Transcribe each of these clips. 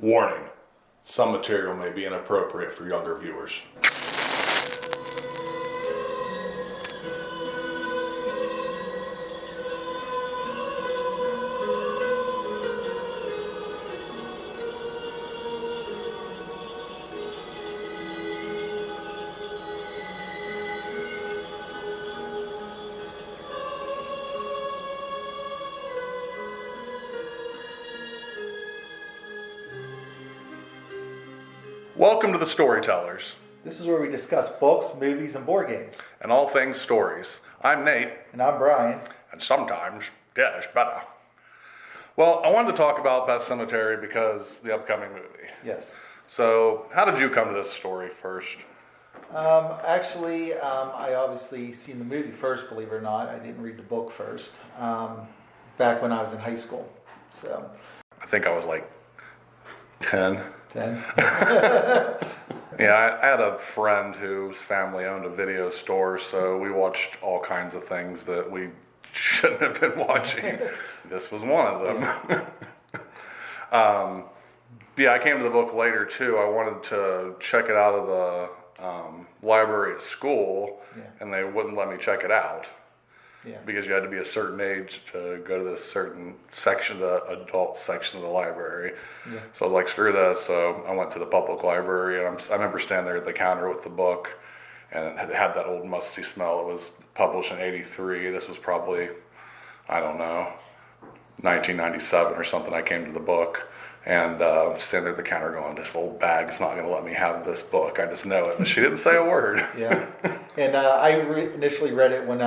Warning, some material may be inappropriate for younger viewers. Welcome to the Storytellers. This is where we discuss books, movies, and board games. And all things stories. I'm Nate. And I'm Brian. And sometimes, it's better. Well, I wanted to talk about Pet Sematary because the upcoming movie. Yes. So, how did you come to this story first? I obviously seen the movie first, believe it or not. I didn't read the book first. Back when I was in high school. So. I think I was like 10. 10? Yeah, I had a friend whose family owned a video store, so we watched all kinds of things that we shouldn't have been watching. This was one of them. I came to the book later too. I wanted to check it out of the library at school, and they wouldn't let me check it out. Yeah. Because you had to be a certain age to go to this certain section, the adult section of the library. Yeah. So I was like, screw this. So I went to the public library, and I remember standing there at the counter with the book, and it had that old musty smell. It was published in '83. This was probably, I don't know, 1997 or something. I came to the book, and standing there at the counter going, this old bag's not going to let me have this book. I just know it. But she didn't say a word. Yeah. And I initially read it when...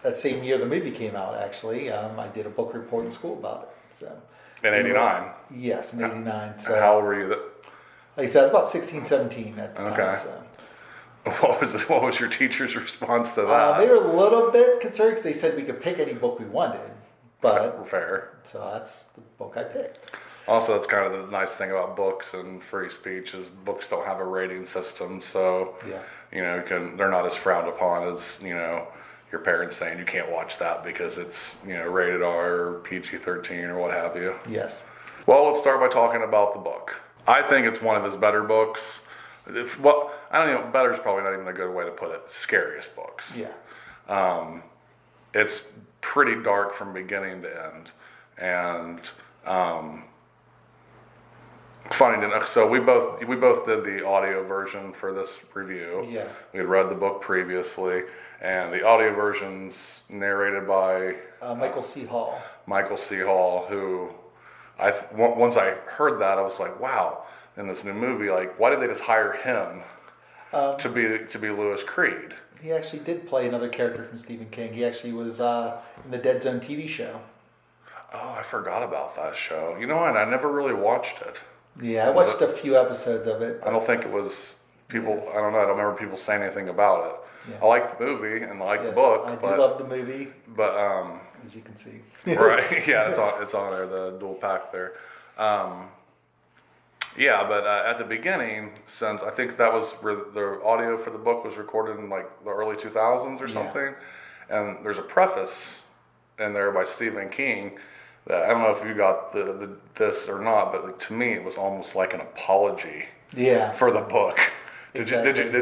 that same year the movie came out, actually. I did a book report in school about it. So in 89? Yes, in 89. So, and how old were you? Like I said, I was about 16, 17 at the time. So. What was your teacher's response to that? They were a little bit concerned because they said we could pick any book we wanted. But fair. So that's the book I picked. Also, that's kind of the nice thing about books and free speech is books don't have a rating system. So, they're not as frowned upon as, your parents saying you can't watch that because it's, rated R or PG-13 or what have you. Yes. Well, let's start by talking about the book. I think it's one of his better books. Better is probably not even a good way to put it. Scariest books. Yeah. It's pretty dark from beginning to end. And funny enough, so we both did the audio version for this review. Yeah. We had read the book previously. And the audio version's narrated by Michael C. Hall. Michael C. Hall, who once I heard that, I was like, wow, in this new movie, like, why did they just hire him to be Lewis Creed? He actually did play another character from Stephen King. He actually was in the Dead Zone TV show. Oh, I forgot about that show. You know what? I never really watched it. Yeah, I watched a few episodes of it. I don't think it was people. Yeah. I don't know. I don't remember people saying anything about it. Yeah. I like the movie and I like the book. I do love the movie. But as you can see, right? Yeah, it's on there, the dual pack there. But at the beginning, since I think that was where the audio for the book was recorded in like the early 2000s or something, and there's a preface in there by Stephen King that I don't know if you got this or not, but to me it was almost like an apology. Yeah. For the book. Did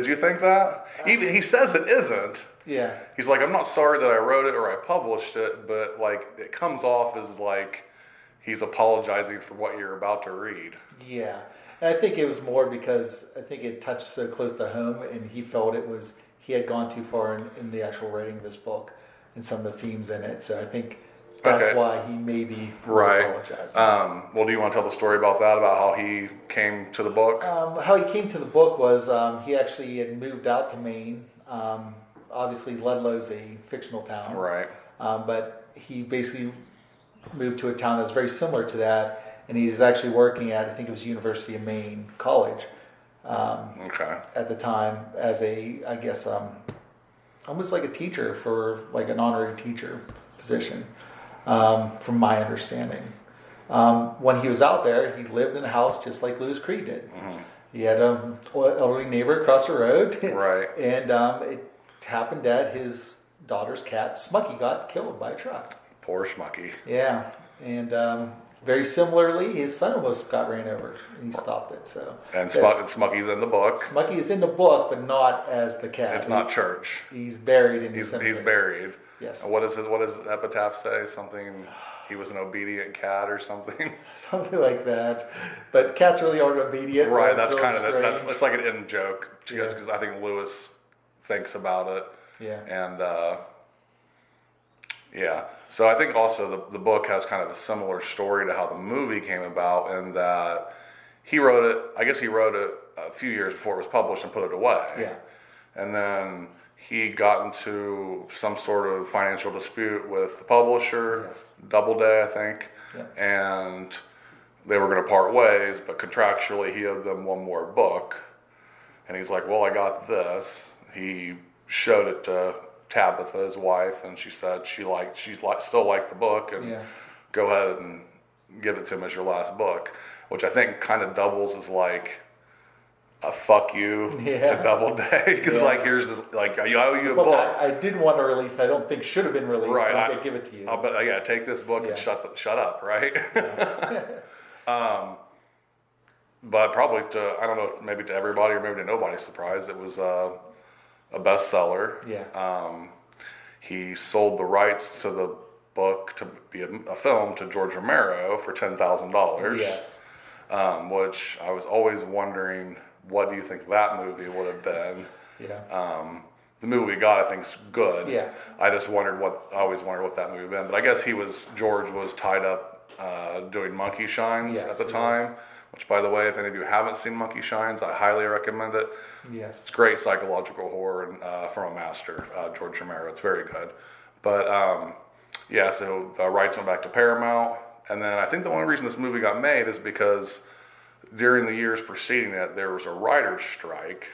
you think that? Even he says it isn't. Yeah. He's like, I'm not sorry that I wrote it or I published it, but like it comes off as like he's apologizing for what you're about to read. Yeah. And I think it was more because I think it touched so close to home and he felt he had gone too far in the actual writing of this book and some of the themes in it. So I think that's why he maybe was apologizing. Well, do you want to tell the story about that, about how he came to the book? How he came to the book was he actually had moved out to Maine. Obviously, Ludlow's a fictional town. Right. But he basically moved to a town that's very similar to that, and he's actually working at, I think it was University of Maine College at the time as almost like a teacher for like an honorary teacher position. From my understanding. When he was out there, he lived in a house just like Lewis Creed did. Mm-hmm. He had an elderly neighbor across the road. Right. And it happened that his daughter's cat, Smucky, got killed by a truck. Poor Smucky. Yeah. And very similarly, his son almost got ran over, and he stopped it. So and Smucky's in the book. Smucky is in the book, but not as the cat. It's not Church. He's buried in the cemetery. He's buried. Yes. And what does his epitaph say? Something. He was an obedient cat or something. Something like that. But cats really aren't obedient. Right. So that's really kind strange. of it's like an in joke because I think Lewis thinks about it. Yeah. And yeah. So I think also the book has kind of a similar story to how the movie came about, in that he wrote it. I guess he wrote it a few years before it was published and put it away. Yeah. And then he got into some sort of financial dispute with the publisher, Yes. Doubleday, I think, Yeah. and they were going to part ways, but contractually he owed them one more book. And he's like, well, I got this. He showed it to Tabitha, his wife, and she said she still liked the book, and go ahead and give it to him as your last book, which I think kind of doubles as like a fuck you to Doubleday, because like here's this, like I owe you a book. I did want to release. I don't think should have been released. Right, But I give it to you. But yeah, take this book and shut up, right? But probably I don't know, maybe to everybody or maybe to nobody's surprise, it was a bestseller. Yeah. He sold the rights to the book to be a film to George Romero for $10,000. Yes. Which I was always wondering, what do you think that movie would have been? Yeah. The movie we got, I think, is good. Yeah. I always wondered what that movie would have been. But I guess George was tied up doing Monkey Shines at the time. Which, by the way, if any of you haven't seen Monkey Shines, I highly recommend it. Yes. It's great psychological horror and, from a master, George Romero. It's very good. But, so the rights went back to Paramount. And then I think the only reason this movie got made is because during the years preceding it, there was a writer's strike.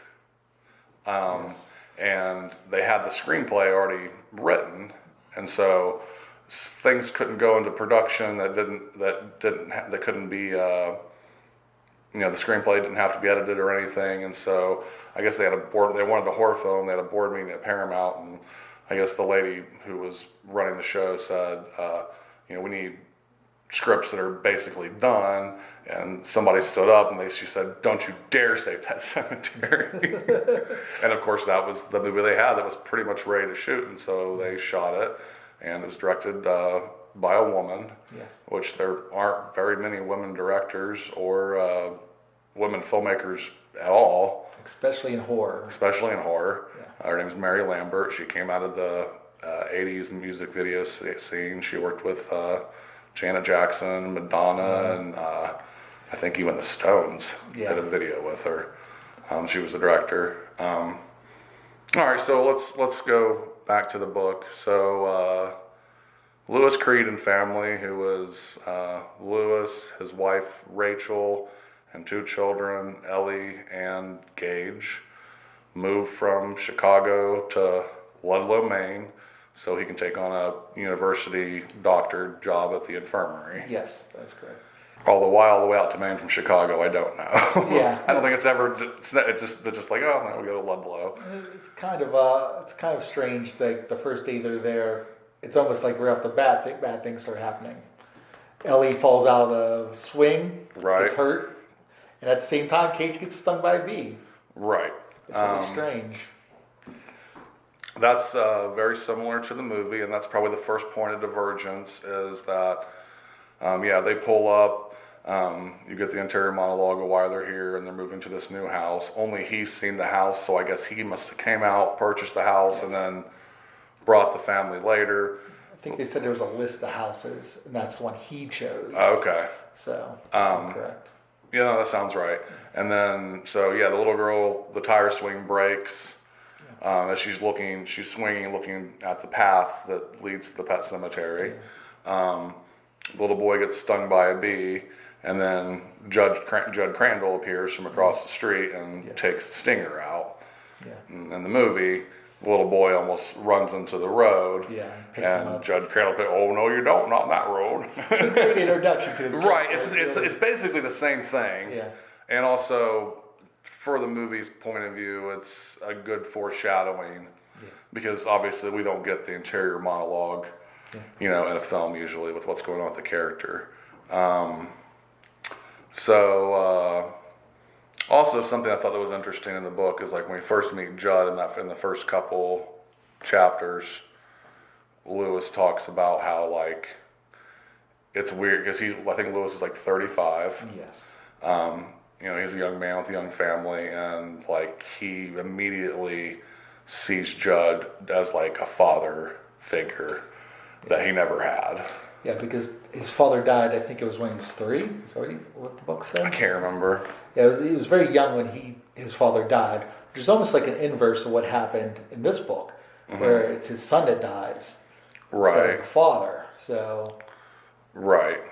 And they had the screenplay already written. And so things couldn't go into production that couldn't be... the screenplay didn't have to be edited or anything, and so I guess they wanted the horror film. They had a board meeting at Paramount, and I guess the lady who was running the show said, we need scripts that are basically done, and somebody stood up and she said, don't you dare say Pet Sematary. And of course that was the movie they had that was pretty much ready to shoot, and so they shot it, and it was directed by a woman, which there aren't very many women directors or women filmmakers at all. Especially in horror. Yeah. Her name is Mary Lambert. She came out of the 80s music video scene. She worked with Janet Jackson, Madonna, and I think even the Stones did a video with her. She was the director. All right, so let's go back to the book. So Lewis Creed and family, who was Lewis, his wife Rachel, and two children, Ellie and Gage, moved from Chicago to Ludlow, Maine, so he can take on a university doctor job at the infirmary. Yes, that's correct. All the way out to Maine from Chicago, I don't know. Yeah, I don't think it's just like, oh, no, we go to Ludlow. It's kind of strange that the first day they're there, it's almost like right off the bat, bad things start happening. Ellie falls out of the swing, gets hurt, and at the same time, Cage gets stung by a bee. Right. It's really strange. That's very similar to the movie, and that's probably the first point of divergence is that, they pull up. You get the interior monologue of why they're here, and they're moving to this new house. Only he's seen the house, so I guess he must have came out, purchased the house, and then brought the family later. I think they said there was a list of houses, and that's the one he chose. Okay. So, I'm correct. Yeah, that sounds right. And then, the little girl, the tire swing breaks. As she's swinging, looking at the path that leads to the Pet Sematary. The little boy gets stung by a bee, and then Judd Crandall appears from across the street and takes the stinger out. Yeah. In the movie, the little boy almost runs into the road. Yeah, and Judd Crandall says, "Oh no, you don't! Not that road." Great introduction to his right. It's basically the same thing. Yeah. And also, for the movie's point of view, it's a good foreshadowing because obviously we don't get the interior monologue, in a film usually with what's going on with the character. Also something I thought that was interesting in the book is like when we first meet Judd in the first couple chapters, Lewis talks about how like it's weird because I think Lewis is like 35. Yes. He's a young man with a young family, and like he immediately sees Judd as like a father figure that he never had. Yeah, because his father died, I think it was when he was 3. Is that what the book said? I can't remember. Yeah, he was very young when his father died, which is almost like an inverse of what happened in this book, where it's his son that dies instead of the father. So, right.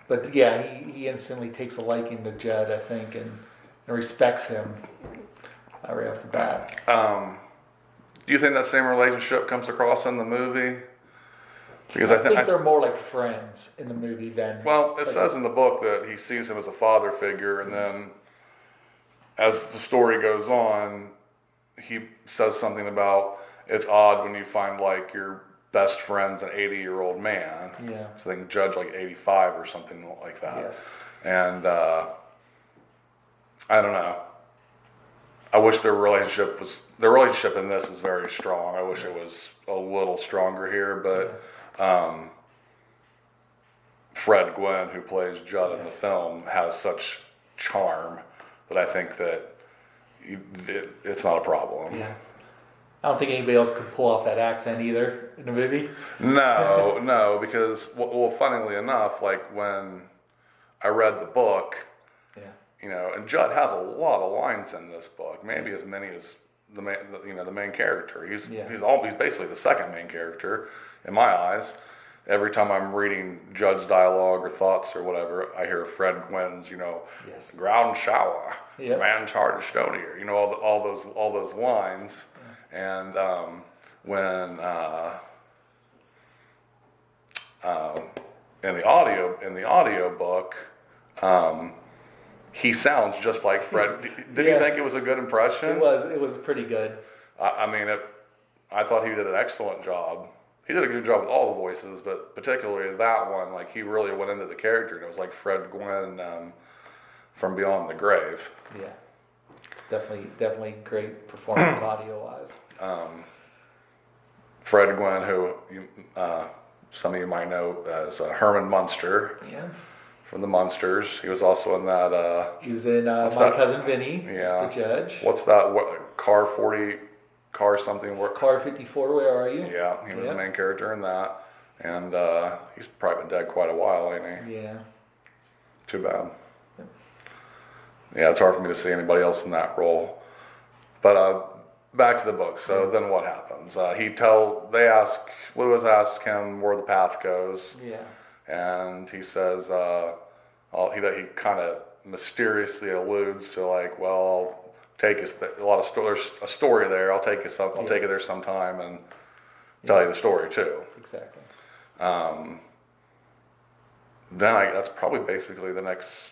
But yeah, he instantly takes a liking to Judd, I think, and respects him right off the bat. Do you think that same relationship comes across in the movie? Because I think they're more like friends in the movie than... Well, it says in the book that he sees him as a father figure, and then as the story goes on, he says something about it's odd when you find like your best friend's an 80-year-old man. Yeah. So they can judge like 85 or something like that. Yes. And I don't know. I wish their relationship in this is very strong. I wish it was a little stronger here, but Fred Gwynne, who plays Judd in the film, has such charm that I think that it's not a problem. Yeah. I don't think anybody else could pull off that accent either in the movie. No, because, well, funnily enough, like when I read the book, and Judd has a lot of lines in this book, maybe as many as the main character. He's basically the second main character in my eyes. Every time I'm reading Judd's dialogue or thoughts or whatever, I hear Fred Gwynne's, ground shower, man's heart is stonier, all those lines. And when in the audio book, he sounds just like Fred. Did you think it was a good impression? It was pretty good. I thought he did an excellent job. He did a good job with all the voices, but particularly that one, like he really went into the character, and it was like Fred Gwynne from Beyond the Grave. Yeah, it's definitely great performance audio-wise. Fred Gwynne, who some of you might know as Herman Munster. Yeah. From the Munsters. He was also in that... he was in My Cousin Vinny. Yeah. He's the judge. What's that? Car something? Car 54, Where Are You? Yeah, he was the main character in that. And he's probably been dead quite a while, ain't he? Yeah. Too bad. Yeah, it's hard for me to see anybody else in that role. But back to the book. So then what happens? Lewis asks him where the path goes. Yeah. And he says, he kind of mysteriously alludes to like, well, I'll take us. There's a story there. I'll take you there sometime and tell you the story too. Exactly. That's probably basically the next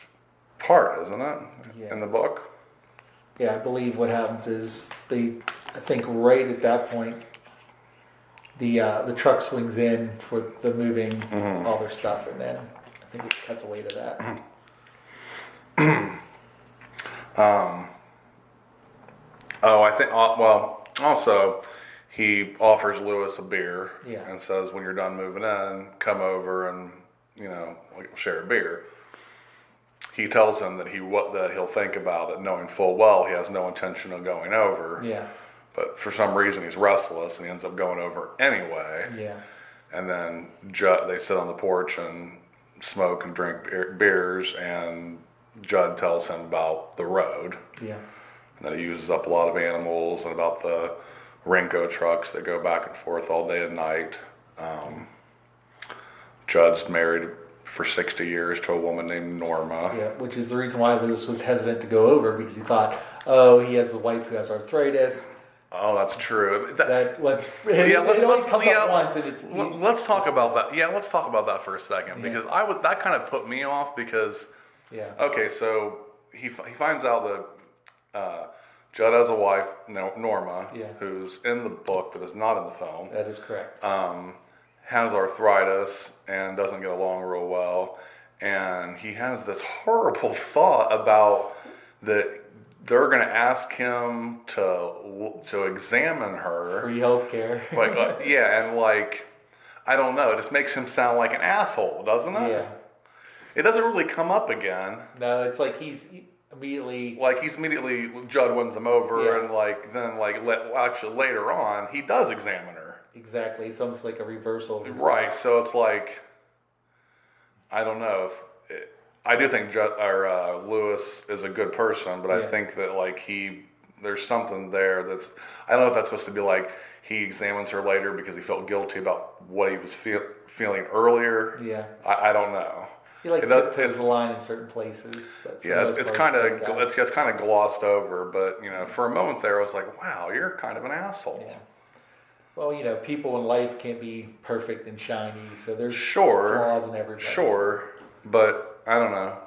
part, isn't it? Yeah. In the book. Yeah, I believe what happens is I think right at that point, the truck swings in for the moving all their stuff, and then I think it cuts away to that. Also, he offers Lewis a beer and says, when you're done moving in, come over and, we'll share a beer. He tells him that he'll think about it, knowing full well he has no intention of going over. Yeah. But for some reason he's restless and he ends up going over anyway. Yeah. And then they sit on the porch and smoke and drink beers, and Judd tells him about the road. Yeah. And that he uses up a lot of animals, and about the Rinko trucks that go back and forth all day and night. Judd's married for 60 years to a woman named Norma. Yeah, which is the reason why Lewis was hesitant to go over, because he thought, he has a wife who has arthritis. Oh, that's true. Let's talk about that. Yeah, let's talk about that for a second, because that kind of put me off because. Yeah. Okay, so he finds out that Judd has a wife, Norma, who's in the book but is not in the film. That is correct. Has arthritis and doesn't get along real well, and he has this horrible thought about that they're going to ask him to examine her. Free healthcare. And like, I don't know. It just makes him sound like an asshole, doesn't it? Yeah. It doesn't really come up again. No, it's like he's immediately... Judd wins him over, and actually later on, he does examine her. Exactly. It's almost like a reversal of his Right, so it's like, I don't know. I do think Lewis is a good person, but I think that like there's something there that's, I don't know if that's supposed to be like he examines her later because he felt guilty about what he was feeling earlier. Yeah. I don't know. He tiptoes the line in certain places. But it's kind of glossed over, but for a moment there, I was like, wow, you're kind of an asshole. Yeah. Well, people in life can't be perfect and shiny, so there's flaws in everybody. Sure, but I don't know.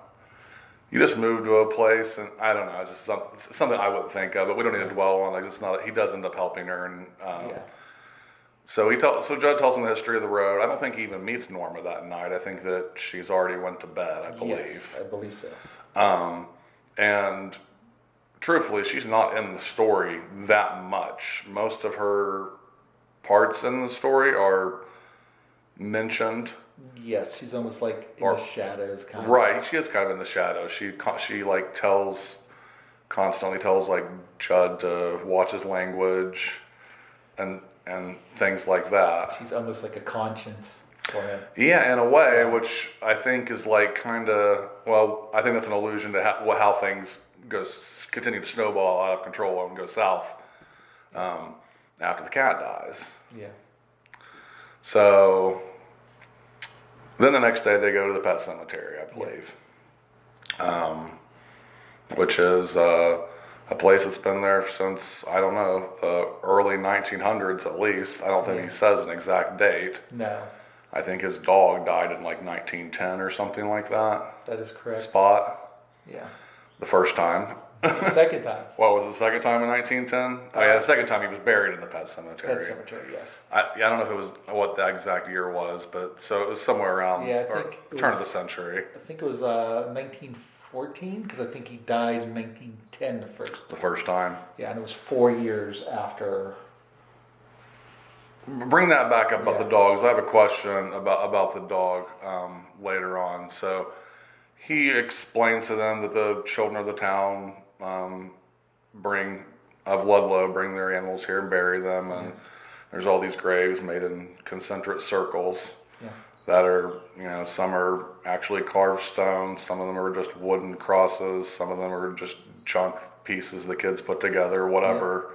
You just move to a place, and I don't know. It's just something I wouldn't think of, but we don't need to dwell on. Like, it's not. He does end up helping her, and So Judd tells him the history of the road. I don't think he even meets Norma that night. I think that she's already went to bed. I believe. Yes, I believe so. And truthfully, she's not in the story that much. Most of her parts in the story are mentioned. Yes, she's almost like in the shadows, kind of. Right, she is kind of in the shadows. She like constantly tells like Judd to watch his language, and things like that. She's almost like a conscience for him. Yeah, in a way, which I think is like kind of, I think that's an allusion to how things continue to snowball out of control and go south after the cat dies. Yeah. So then the next day they go to the Pet Sematary, I believe, which is a place that's been there since, I don't know, the early 1900s at least. I don't think he says an exact date. No. I think his dog died in like 1910 or something like that. That is correct. Spot. Yeah. The first time. The second time. What was the second time in 1910? The second time he was buried in the Pet Sematary. Pet Sematary, yes. I don't know if it was what the exact year was, but so it was somewhere around turn of the century. I think it was 1914, because I think he died in 1910 the first time. Yeah, and it was 4 years after. Bring that back up about the dogs. I have a question about the dog later on. So he explains to them that the children of the town bring their animals here and bury them, and there's all these graves made in concentric circles that are, some are actually carved stone, some of them are just wooden crosses, some of them are just junk pieces the kids put together, whatever.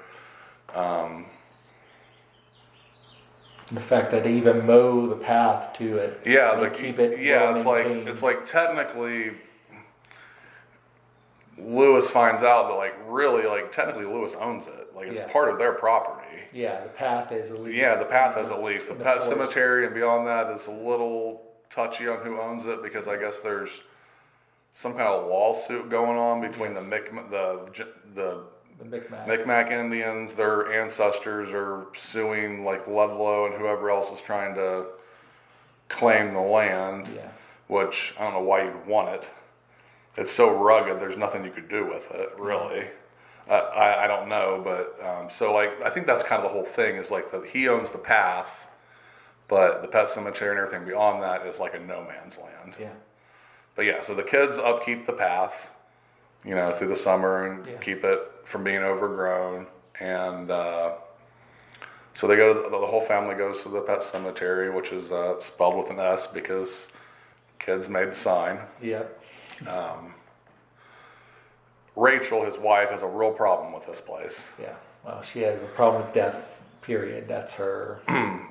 The fact that they even mow the path to it. Yeah, keep it well maintained. it's like technically Lewis finds out that technically Lewis owns it. Like it's part of their property. Yeah, the path is a lease. Yeah, the path is a lease. The Pet Sematary and beyond that is a little touchy on who owns it, because I guess there's some kind of lawsuit going on between the Micmac Indians. Their ancestors are suing like Ludlow and whoever else is trying to claim the land. Yeah. Which I don't know why you'd want it. It's so rugged. There's nothing you could do with it, really. I don't know, but I think that's kind of the whole thing. Is like he owns the path, but the Pet Sematary and everything beyond that is like a no man's land. Yeah. But so the kids upkeep the path, through the summer and keep it from being overgrown, and so they go. The whole family goes to the Pet Sematary, which is spelled with an S because kids made the sign. Yep. Rachel, his wife, has a real problem with this place. Yeah. Well, she has a problem with death. Period. That's her.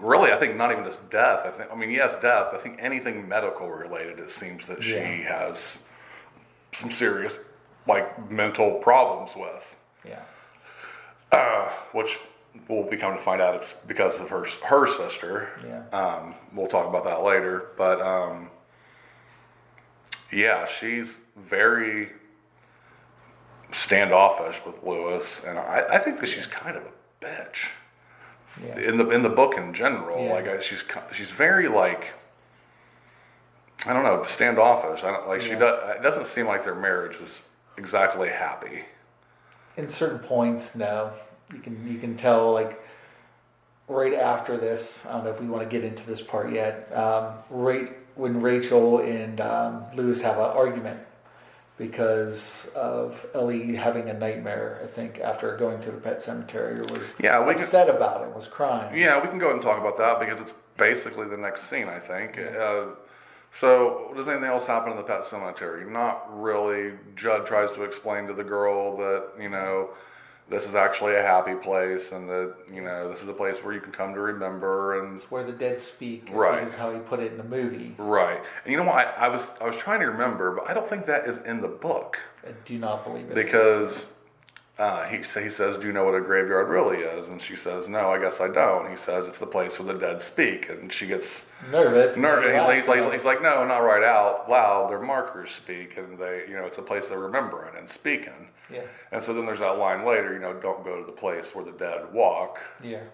Really, I think not even just death. Yes, death. I think anything medical related. It seems that she has some serious, mental problems with. Yeah. Which we'll be coming to find out it's because of her sister. Yeah. We'll talk about that later. But she's very standoffish with Lewis, and I think that she's kind of a bitch. Yeah. In the book in general, she's very I don't know, standoffish. I don't like she does. It doesn't seem like their marriage is exactly happy. In certain points, no. You can tell, like, right after this. I don't know if we want to get into this part yet. Right when Rachel and Lewis have an argument because of Ellie having a nightmare, I think, after going to the pet cemetery, or was upset about it, was crying. Yeah, we can go ahead and talk about that because it's basically the next scene, I think. Yeah. So, does anything else happen in the pet cemetery? Not really. Judd tries to explain to the girl that, this is actually a happy place, and that, this is a place where you can come to remember, and it's where the dead speak. Right. I think is how he put it in the movie. Right. And you know what? I was trying to remember, but I don't think that is in the book. I do not believe it. Because he says, "Do you know what a graveyard really is?" And she says, "No, I guess I don't." He says, "It's the place where the dead speak," and she gets nervous. He's like, "No, not right out loud. Their markers speak, and they, it's a place they're remembering and speaking." Yeah. And so then there's that line later, "Don't go to the place where the dead walk,"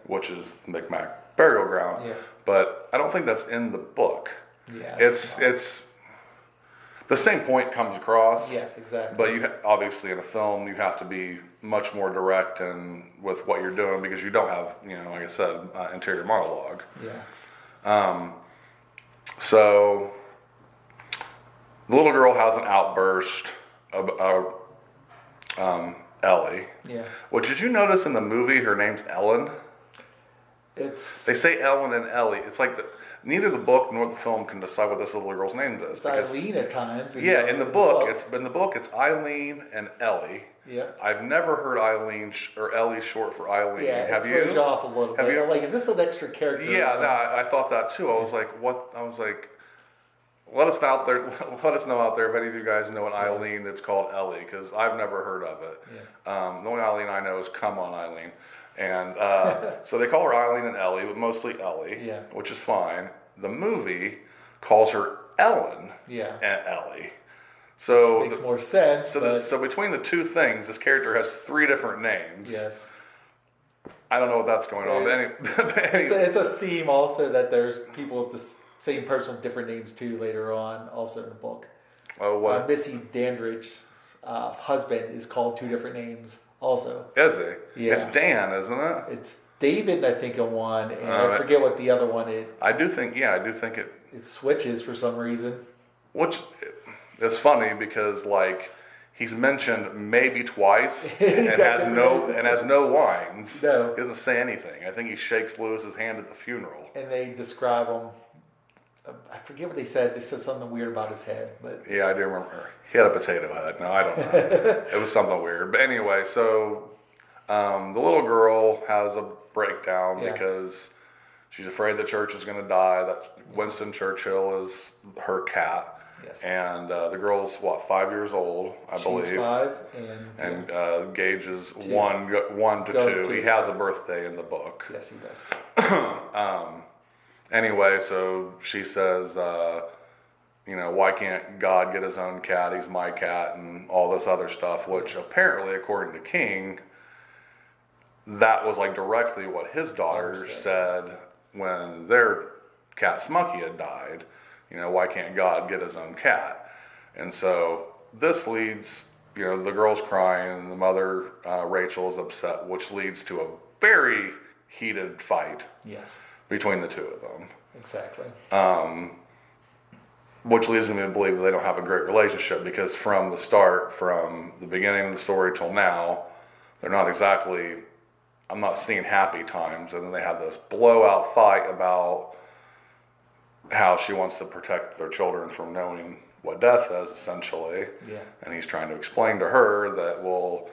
which is the Micmac burial ground. Yeah. But I don't think that's in the book. Yeah. It's the same point comes across. Yes, exactly. But obviously in a film, you have to be much more direct and with what you're doing because you don't have, like I said, interior monologue. Yeah. So the little girl has an outburst about Ellie. Yeah. Well, did you notice in the movie her name's Ellen? They say Ellen and Ellie. It's like neither the book nor the film can decide what this little girl's name is. It's Eileen at times. Yeah, in the book it's Eileen and Ellie. Yeah. I've never heard Eileen or Ellie short for Eileen. Yeah, have it throws you off a little bit. You, like, is this an extra character? Yeah, I thought that too. I was like, what? I was like, let us know out there if any of you guys know an Eileen that's called Ellie, because I've never heard of it. Yeah. The only Eileen I know is Come On Eileen. And so they call her Eileen and Ellie, but mostly Ellie, which is fine. The movie calls her Ellen and Ellie. So which makes more sense. So between the two things, this character has 3 different names. Yes. I don't know what that's going on. But it's a theme also that there's people with the same person with different names too later on, also in the book. Oh, what? Missy Dandridge's husband is called 2 different names. Also, is he? Yeah, it's Dan, isn't it? It's David, I think, in one, and I forget what the other one is. I do think it. It switches for some reason. Which is funny because he's mentioned maybe twice and has no lines. No, he doesn't say anything. I think he shakes Lewis's hand at the funeral. And they describe him. I forget what they said. They said something weird about his head, but yeah, I do remember. He had a potato head. No, I don't know. It was something weird. But anyway, so the little girl has a breakdown because she's afraid the church is going to die. That Winston Churchill is her cat. Yes. And the girl's 5 years old, I believe. She's 5, and Gage is 1 to 2. He has a birthday in the book. Yes, he does. Anyway, so she says, why can't God get his own cat? He's my cat, and all this other stuff, which apparently, according to King, that was directly what his daughter said when their cat Smucky had died. Why can't God get his own cat? And so this leads, the girl's crying, and the mother, Rachel, is upset, which leads to a very heated fight. Yes. Between the two of them. Exactly. Which leads me to believe that they don't have a great relationship, because from the start, from the beginning of the story till now, they're not exactly, I'm not seeing happy times. And then they have this blowout fight about how she wants to protect their children from knowing what death is, essentially. Yeah. And he's trying to explain to her that, I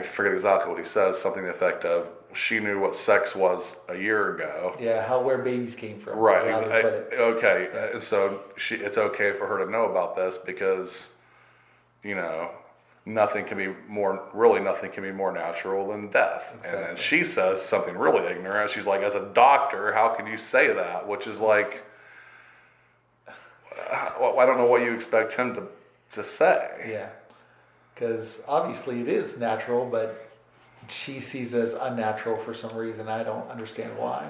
forget exactly what he says, something to the effect of, she knew what sex was a year ago. Yeah, where babies came from. Right. Okay. Yeah. So it's okay for her to know about this because, nothing can be more natural than death. Exactly. And then she says something really ignorant. She's like, as a doctor, how can you say that? Which is I don't know what you expect him to say. Yeah. Because obviously it is natural, but she sees it as unnatural for some reason. I don't understand why.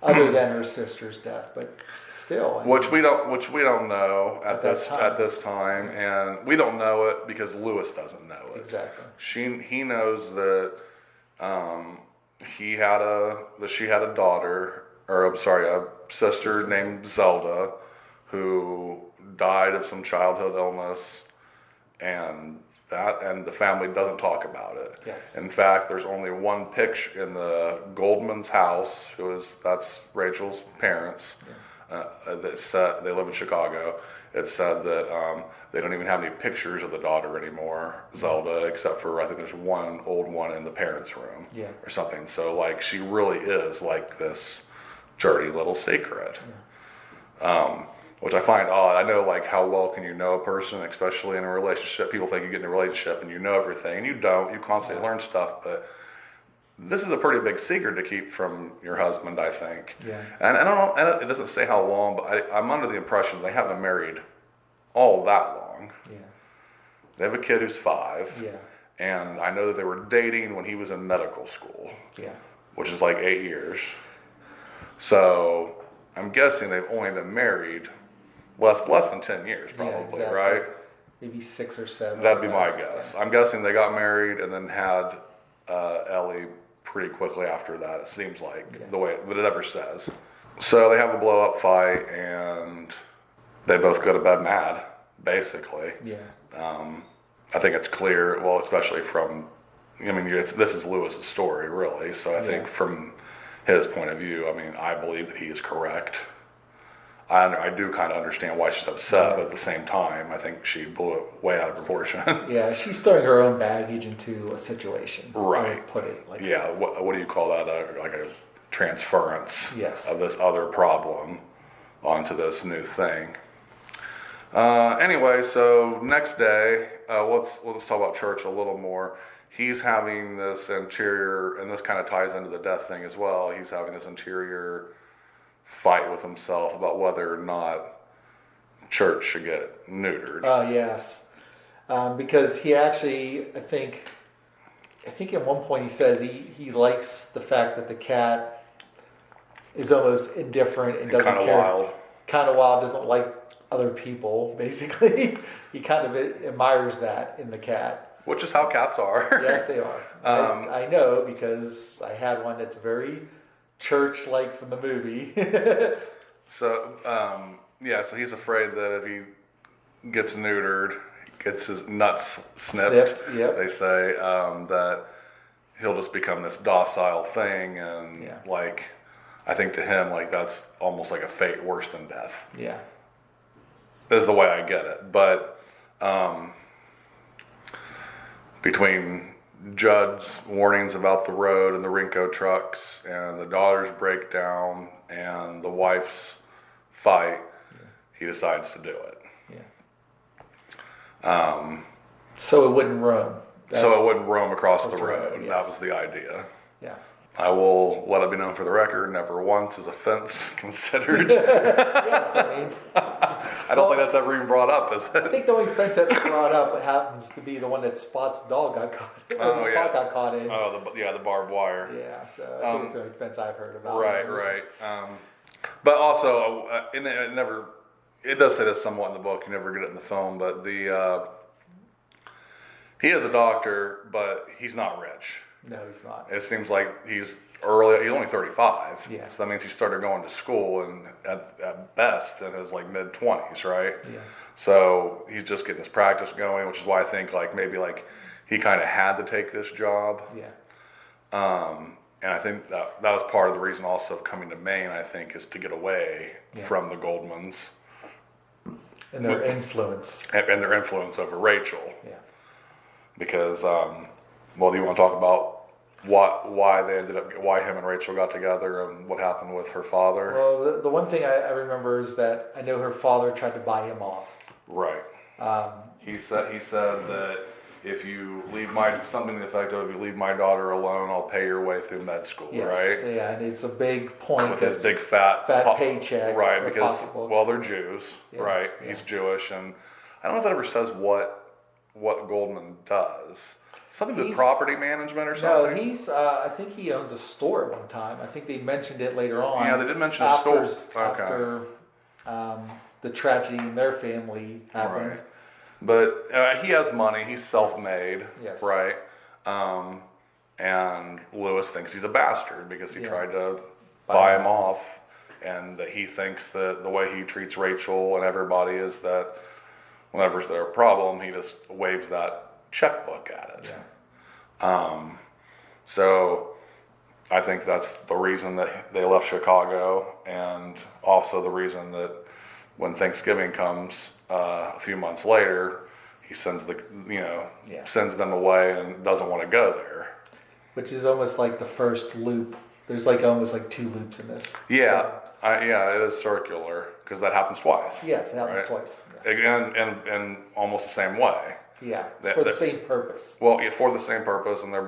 other than her sister's death, but still. Which we don't know at this time, and we don't know it because Lewis doesn't know it. Exactly. He knows that she had a daughter, or I'm sorry, a sister named Zelda, who died of some childhood illness, and the family doesn't talk about it. Yes. In fact, there's only one picture in the Goldman's house, that's Rachel's parents. That said, they live in Chicago. It said that they don't even have any pictures of the daughter anymore, Zelda, except for I think there's one old one in the parents' room, or something. So like she really is like this dirty little secret. Which I find odd. I know, like, how well can you know a person, especially in a relationship? People think you get in a relationship and you know everything, and you don't. You constantly learn stuff, but this is a pretty big secret to keep from your husband, I think. Yeah. And I don't know, and it doesn't say how long, but I'm under the impression they haven't been married all that long. Yeah. They have a kid who's 5. Yeah. And I know that they were dating when he was in medical school. Yeah. Which is like 8 years. So I'm guessing they've only been married less than 10 years, probably, exactly. right? Maybe 6 or 7. That'd be my guess. Yeah. I'm guessing they got married and then had Ellie pretty quickly after that, it seems like, the way but it ever says. So they have a blow-up fight, and they both go to bed mad, basically. Yeah. I think it's clear, well, especially from, I mean, this is Lewis's story, really, so I think from his point of view, I mean, I believe that he is correct. I do kind of understand why she's upset, but at the same time, I think she blew it way out of proportion. Yeah, she's throwing her own baggage into a situation. Right. I would put it like that. What do you call that? Like a transference of this other problem onto this new thing. Anyway, so next day, let's talk about church a little more. He's having this interior, and this kind of ties into the death thing as well. He's having this interior fight with himself about whether or not church should get neutered. Yes. Because he actually, I think at one point he says he likes the fact that the cat is almost indifferent and doesn't care. Kind of wild, doesn't like other people, basically. He kind of admires that in the cat. Which is how cats are. Yes, they are. I know because I had one that's very church-like from the movie. So he's afraid that if he gets neutered, gets his nuts snipped. They say that he'll just become this docile thing, and like, I think to him, like, that's almost like a fate worse than death. Yeah. Is the way I get it. But between Judd's warnings about the road and the Rinko trucks and the daughter's breakdown and the wife's fight, he decides to do it. Yeah. So it wouldn't roam. So it wouldn't roam across the road. Yes. That was the idea. Yeah. I will let it be known for the record, never once is a fence considered. Yes, I mean, I don't think that's ever even brought up, is it? I think the only fence that's brought up happens to be the one that Spot's dog got caught in. Spot got caught in. Oh, the barbed wire. Yeah, so I think it's the only fence I've heard about. Right. But also, it does say this somewhat in the book, you never get it in the film, but he is a doctor, but he's not rich. No, he's not. It seems like he's only 35. Yeah. So that means he started going to school and at best in his like mid-20s, right? Yeah. So he's just getting his practice going, which is why I think maybe he kind of had to take this job. Yeah. And I think that was part of the reason also of coming to Maine, I think, is to get away from the Goldmans. And their influence. And their influence over Rachel. Yeah. Because, do you want to talk about why him and Rachel got together and what happened with her father? Well, the one thing I remember is that I know her father tried to buy him off. Right. He said that if you leave something to the effect of, if you leave my daughter alone, I'll pay your way through med school, right? Yeah, and it's a big point. With his big fat paycheck. Right, because, they're Jews, right? Yeah. He's Jewish, and I don't know if it ever says what what Goldman does. Something with property management or something? No, he's. I think he owns a store at one time. I think they mentioned it later on. Yeah, they did mention a store. After the tragedy in their family happened. Right. But he has money. He's self-made. Yes. Right? And Lewis thinks he's a bastard because he tried to buy him off. And that he thinks that the way he treats Rachel and everybody is that whenever there's a problem, he just waves that checkbook at it. Yeah. So I think that's the reason that they left Chicago, and also the reason that when Thanksgiving comes a few months later, he sends sends them away and doesn't want to go there. Which is almost like the first loop. There's almost like two loops in this. Yeah, it is circular because that happens twice. Yes, it happens twice. Yes. Again, in almost the same way. Yeah, for the same purpose. Well, yeah, for the same purpose, and they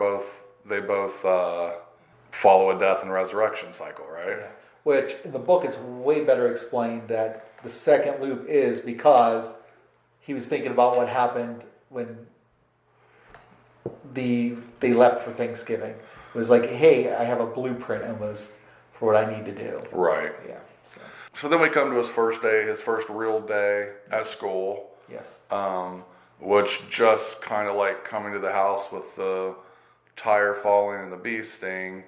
both follow a death and resurrection cycle, right? Yeah. Which in the book, it's way better explained that the second loop is because he was thinking about what happened when they left for Thanksgiving. It was like, hey, I have a blueprint almost for what I need to do. Right. Yeah. So then we come to his first day, his first real day at school. Yes. Which just kind of like coming to the house with the tire falling and the bee sting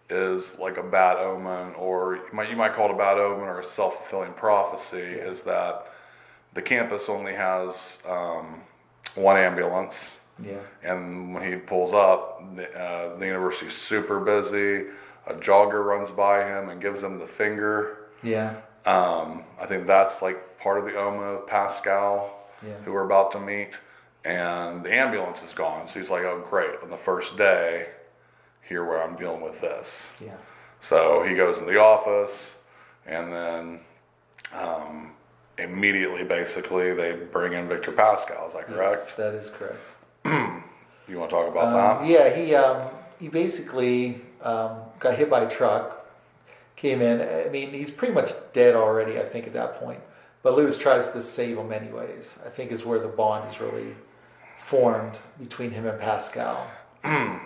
is like a bad omen, or you might call it a bad omen or a self-fulfilling prophecy. Yeah. Is that the campus only has one ambulance. Yeah. And when he pulls up, the university's super busy. A jogger runs by him and gives him the finger. Yeah. I think that's like part of the omen of Pascal, who we're about to meet. And the ambulance is gone. So he's like, oh, great. On the first day, here where I'm dealing with this. Yeah. So he goes in the office, and then immediately, basicly, they bring in Victor Pascal. Is that correct? Yes, that is correct. You want to talk about that? Yeah, he basically got hit by a truck, came in. I mean, he's pretty much dead already, I think, at that point. But Lewis tries to save him anyways. I think is where the bond is really formed between him and Pascal. And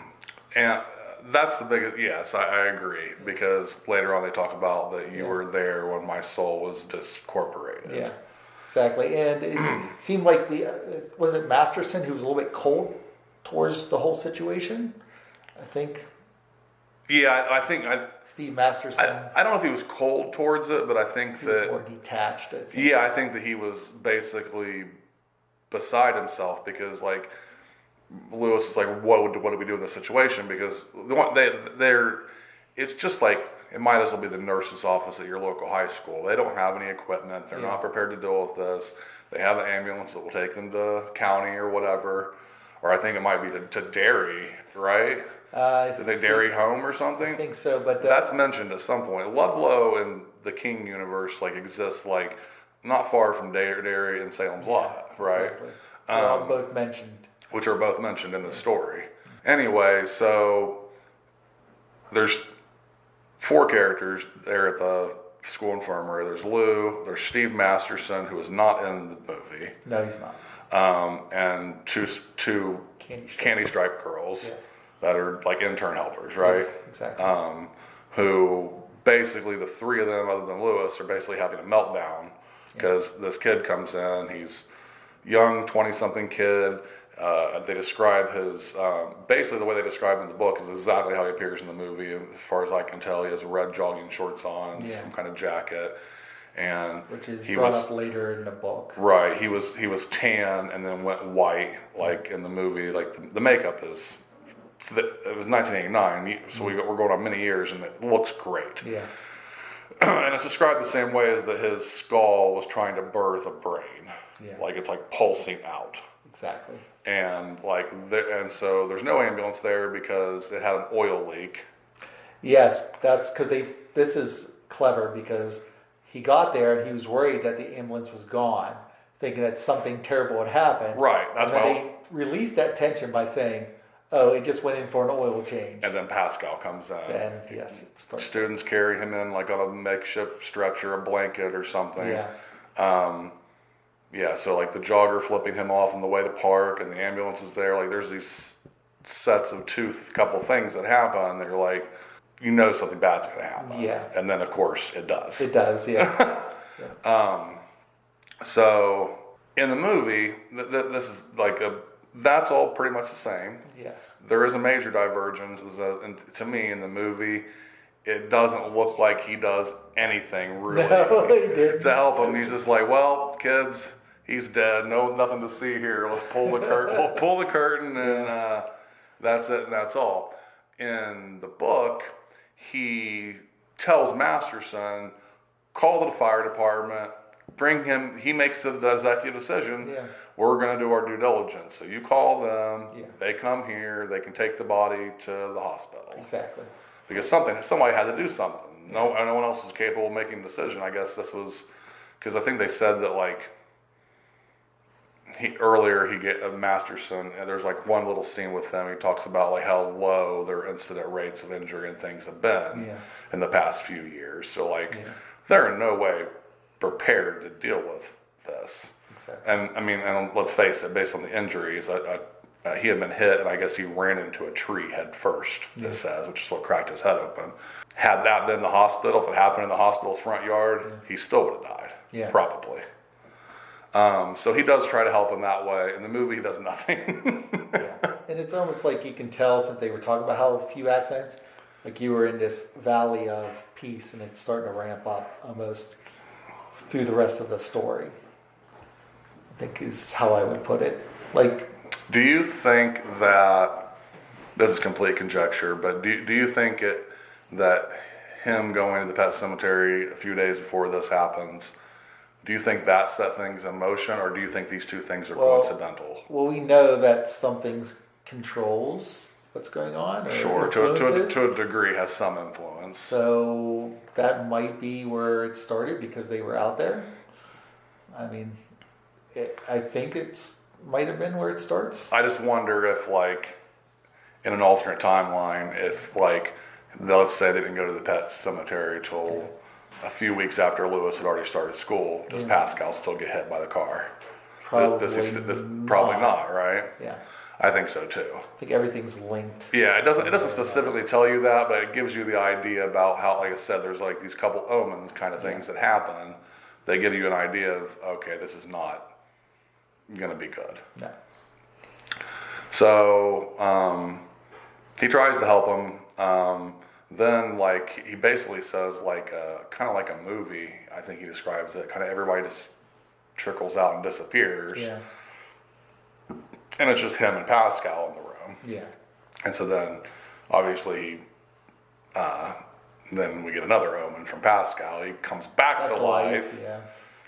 that's the biggest, yes, I agree. Because later on they talk about that you were there when my soul was discorporated. Yeah, exactly. And it seemed like was it Masterson who was a little bit cold towards the whole situation? I think. Yeah, I think Steve Masterson. I don't know if he was cold towards it, but I think he was more detached. I think. Yeah, I think that he was basically beside himself because, like, Lewis is like, what do we do in this situation? Because it's just like it might as well be the nurse's office at your local high school. They don't have any equipment. They're not prepared to deal with this. They have an ambulance that will take them to county or whatever. Or I think it might be to Derry, right? Did they Derry home or something? I think so, but that's mentioned at some point. Ludlow in the King universe exists not far from Derry and Salem's Lot, right? Exactly. They're all both mentioned. Which are both mentioned in the story. Anyway, so there's 4 characters there at the school infirmary. There's Lou, there's Steve Masterson, who is not in the movie. No, he's not. And two candy stripe girls that are like intern helpers, right? Yes, exactly. Who basically the 3 of them, other than Lewis, are basically having a meltdown because this kid comes in. He's young, 20-something kid. They describe his, basically the way they describe him in the book is exactly how he appears in the movie. As far as I can tell, he has red jogging shorts on, some kind of jacket. And which is brought up later in the book. Right. He was tan and then went white, like in the movie. Like the makeup is, it was 1989, so we're going on many years, and it looks great. Yeah. And it's described the same way as that his skull was trying to birth a brain. Yeah. Like it's like pulsing out. Exactly. And and so there's no ambulance there because it had an oil leak. Yes, that's because this is clever because he got there and he was worried that the ambulance was gone, thinking that something terrible had happened. Right. That's why they released that tension by saying, "Oh, it just went in for an oil change." And then Pascal comes in. And yes, it starts. Students carry him in like on a makeshift stretcher, a blanket or something. Yeah. Yeah, so like the jogger flipping him off on the way to park, and the ambulance is there. Like there's these sets of couple things that happen that you're like, you know something bad's going to happen. Yeah. And then of course it does. It does, yeah. So in the movie, this is like that's all pretty much the same. Yes. There is a major divergence. To me, in the movie, it doesn't look like he does anything really to help him. He's just like, well, kids, he's dead. No, nothing to see here. Let's pull the curtain. We'll pull the curtain, and that's it. And that's all. In the book, he tells Masterson, call the fire department, bring him. He makes the executive decision. Yeah. We're going to do our due diligence. So you call them. Yeah. They come here. They can take the body to the hospital. Exactly. Because somebody had to do something. No one else is capable of making a decision. I guess this was because I think they said that like he get Masterson, and there's like one little scene with them. He talks about like how low their incident rates of injury and things have been in the past few years. So like they're in no way prepared to deal with this. Exactly. And I mean, and let's face it, based on the injuries, he had been hit, and I guess he ran into a tree head first, it says, which is what cracked his head open. Had that been the hospital, if it happened in the hospital's front yard, he still would have died. Yeah. Probably. So he does try to help him that way. In the movie, he does nothing. And it's almost like you can tell, since they were talking about how few accidents, like you were in this valley of peace, and it's starting to ramp up almost through the rest of the story. I think is how I would put it. Like, do you think that, this is complete conjecture, but do you think that him going to the Pet Sematary a few days before this happens, do you think that set things in motion, or do you think these two things are coincidental? Well, we know that something controls what's going on. Sure, to a degree has some influence. So that might be where it started, because they were out there. I mean, I think it's might have been where it starts. I just wonder if, like, in an alternate timeline, if, like, let's say they didn't go to the Pet Sematary till a few weeks after Lewis had already started school, does Pascal still get hit by the car? Probably probably not, right? Yeah. I think so too. I think everything's linked. Yeah, it doesn't specifically tell you that, but it gives you the idea about how, like I said, there's like these couple omens kind of things that happen. They give you an idea of, okay, this is not going to be good. No. So he tries to help him. Then, like, he basically says, like, kind of like a movie, I think he describes it. Kind of everybody just trickles out and disappears. Yeah. And it's just him and Pascal in the room. Yeah. And so then, obviously, then we get another omen from Pascal. He comes back to life. Yeah.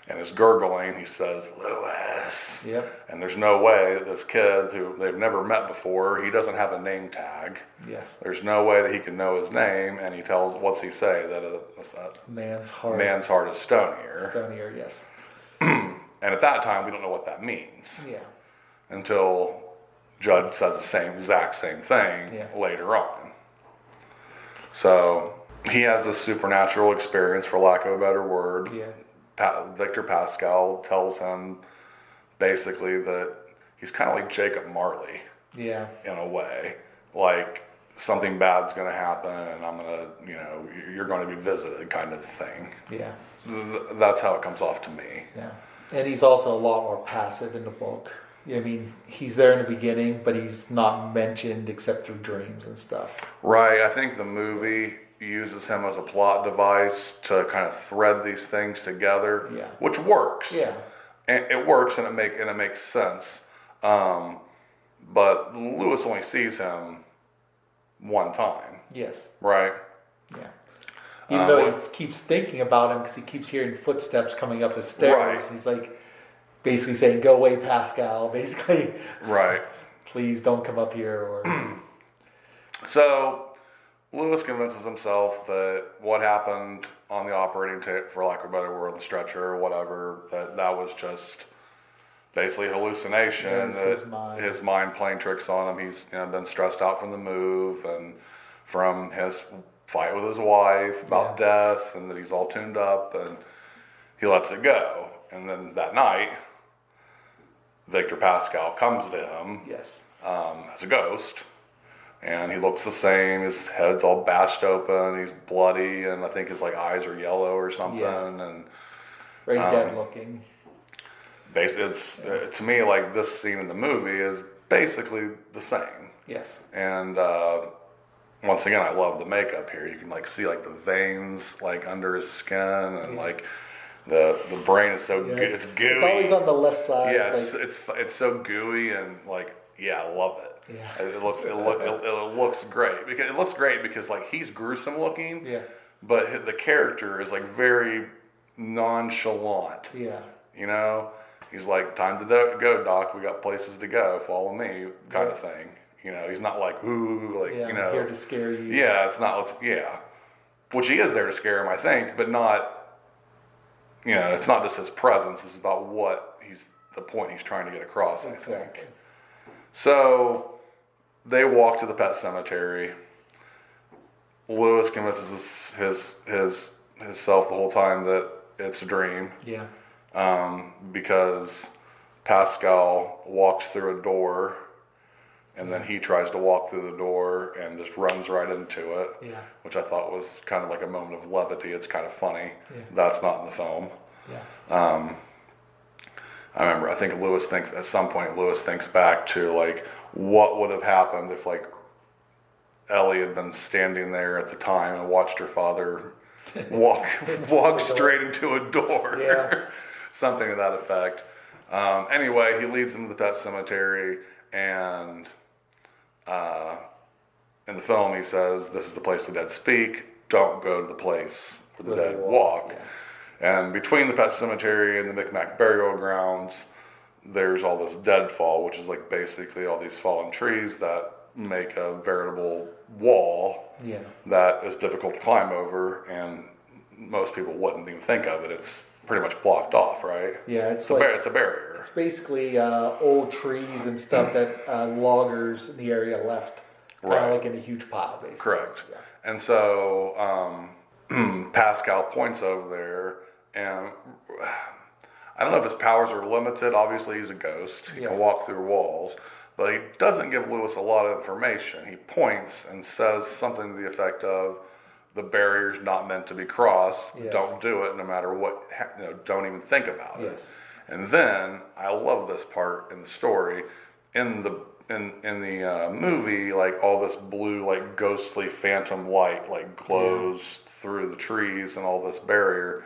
And is gurgling. He says, Lewis. Yep. And there's no way that this kid, who they've never met before, he doesn't have a name tag. Yes. There's no way that he can know his name. And he tells, what's he say? That man's heart is stonier. Stonier, yes. And at that time, we don't know what that means. Yeah. Until Judd says the exact same thing later on. So he has this supernatural experience, for lack of a better word. Yeah. Victor Pascal tells him basically that he's kind of like Jacob Marley. Yeah. In a way. Like, something bad's going to happen, and I'm going to, you're going to be visited, kind of thing. Yeah. That's how it comes off to me. Yeah. And he's also a lot more passive in the book. I mean, he's there in the beginning, but he's not mentioned except through dreams and stuff. Right. I think the movie uses him as a plot device to kind of thread these things together, which works. Yeah. And it works, and it makes sense. But Lewis only sees him one time. Yes. Right? Yeah. Even though he keeps thinking about him, because he keeps hearing footsteps coming up the stairs. Right. He's like basically saying, "Go away, Pascal." Basically. Right. Please don't come up here. Or. So Lewis convinces himself that what happened on the operating table, for lack of a better word, the stretcher or whatever, that was just basically hallucination. His mind playing tricks on him. He's been stressed out from the move and from his fight with his wife about death, and that he's all tuned up, and he lets it go. And then that night, Victor Pascal comes to him as a ghost, and he looks the same. His head's all bashed open. He's bloody, and I think his eyes are yellow or something. And very dead looking. Basically, it's to me this scene in the movie is basically the same. Yes. And once again, I love the makeup here. You can see the veins under his skin, and the brain is so it's gooey. It's always on the left side. Yeah, it's so gooey, and I love it. Yeah. It looks great because he's gruesome looking. Yeah. But the character is very nonchalant. Yeah. You know, he's time to go, Doc. We got places to go. Follow me, kind of thing. You know, he's not ooh, I'm here to scare you. Yeah, it's not. Which he is there to scare him, I think, but not. You know, it's not just his presence. It's about the point he's trying to get across. I think. So they walk to the pet cemetery. Lewis convinces himself the whole time that it's a dream. Yeah. Because Pascal walks through a door, and then he tries to walk through the door and just runs right into it. Yeah. Which I thought was kind of a moment of levity. It's kind of funny. Yeah. That's not in the film. Yeah. I remember. I think at some point Lewis thinks back to what would have happened if Ellie had been standing there at the time and watched her father walk straight into a door. Yeah. Something to that effect. Anyway, he leads them to the pet cemetery, and in the film he says, "This is the place the dead speak. Don't go to the place where the dead walk." Yeah. And between the pet cemetery and the Micmac burial grounds, there's all this deadfall, which is basically all these fallen trees that make a veritable wall that is difficult to climb over, and most people wouldn't even think of it. It's pretty much blocked off, right? Yeah, it's a barrier. It's basically old trees and stuff that loggers in the area left, kind of in a huge pile, basically. Correct. Yeah. And so Pascal points over there, and I don't know if his powers are limited. Obviously, he's a ghost. He can walk through walls. But he doesn't give Lewis a lot of information. He points and says something to the effect of, the barrier's not meant to be crossed. Yes. Don't do it no matter what, don't even think about it. Yes. And then, I love this part in the story, in the movie, all this blue, ghostly phantom light, glows through the trees and all this barrier.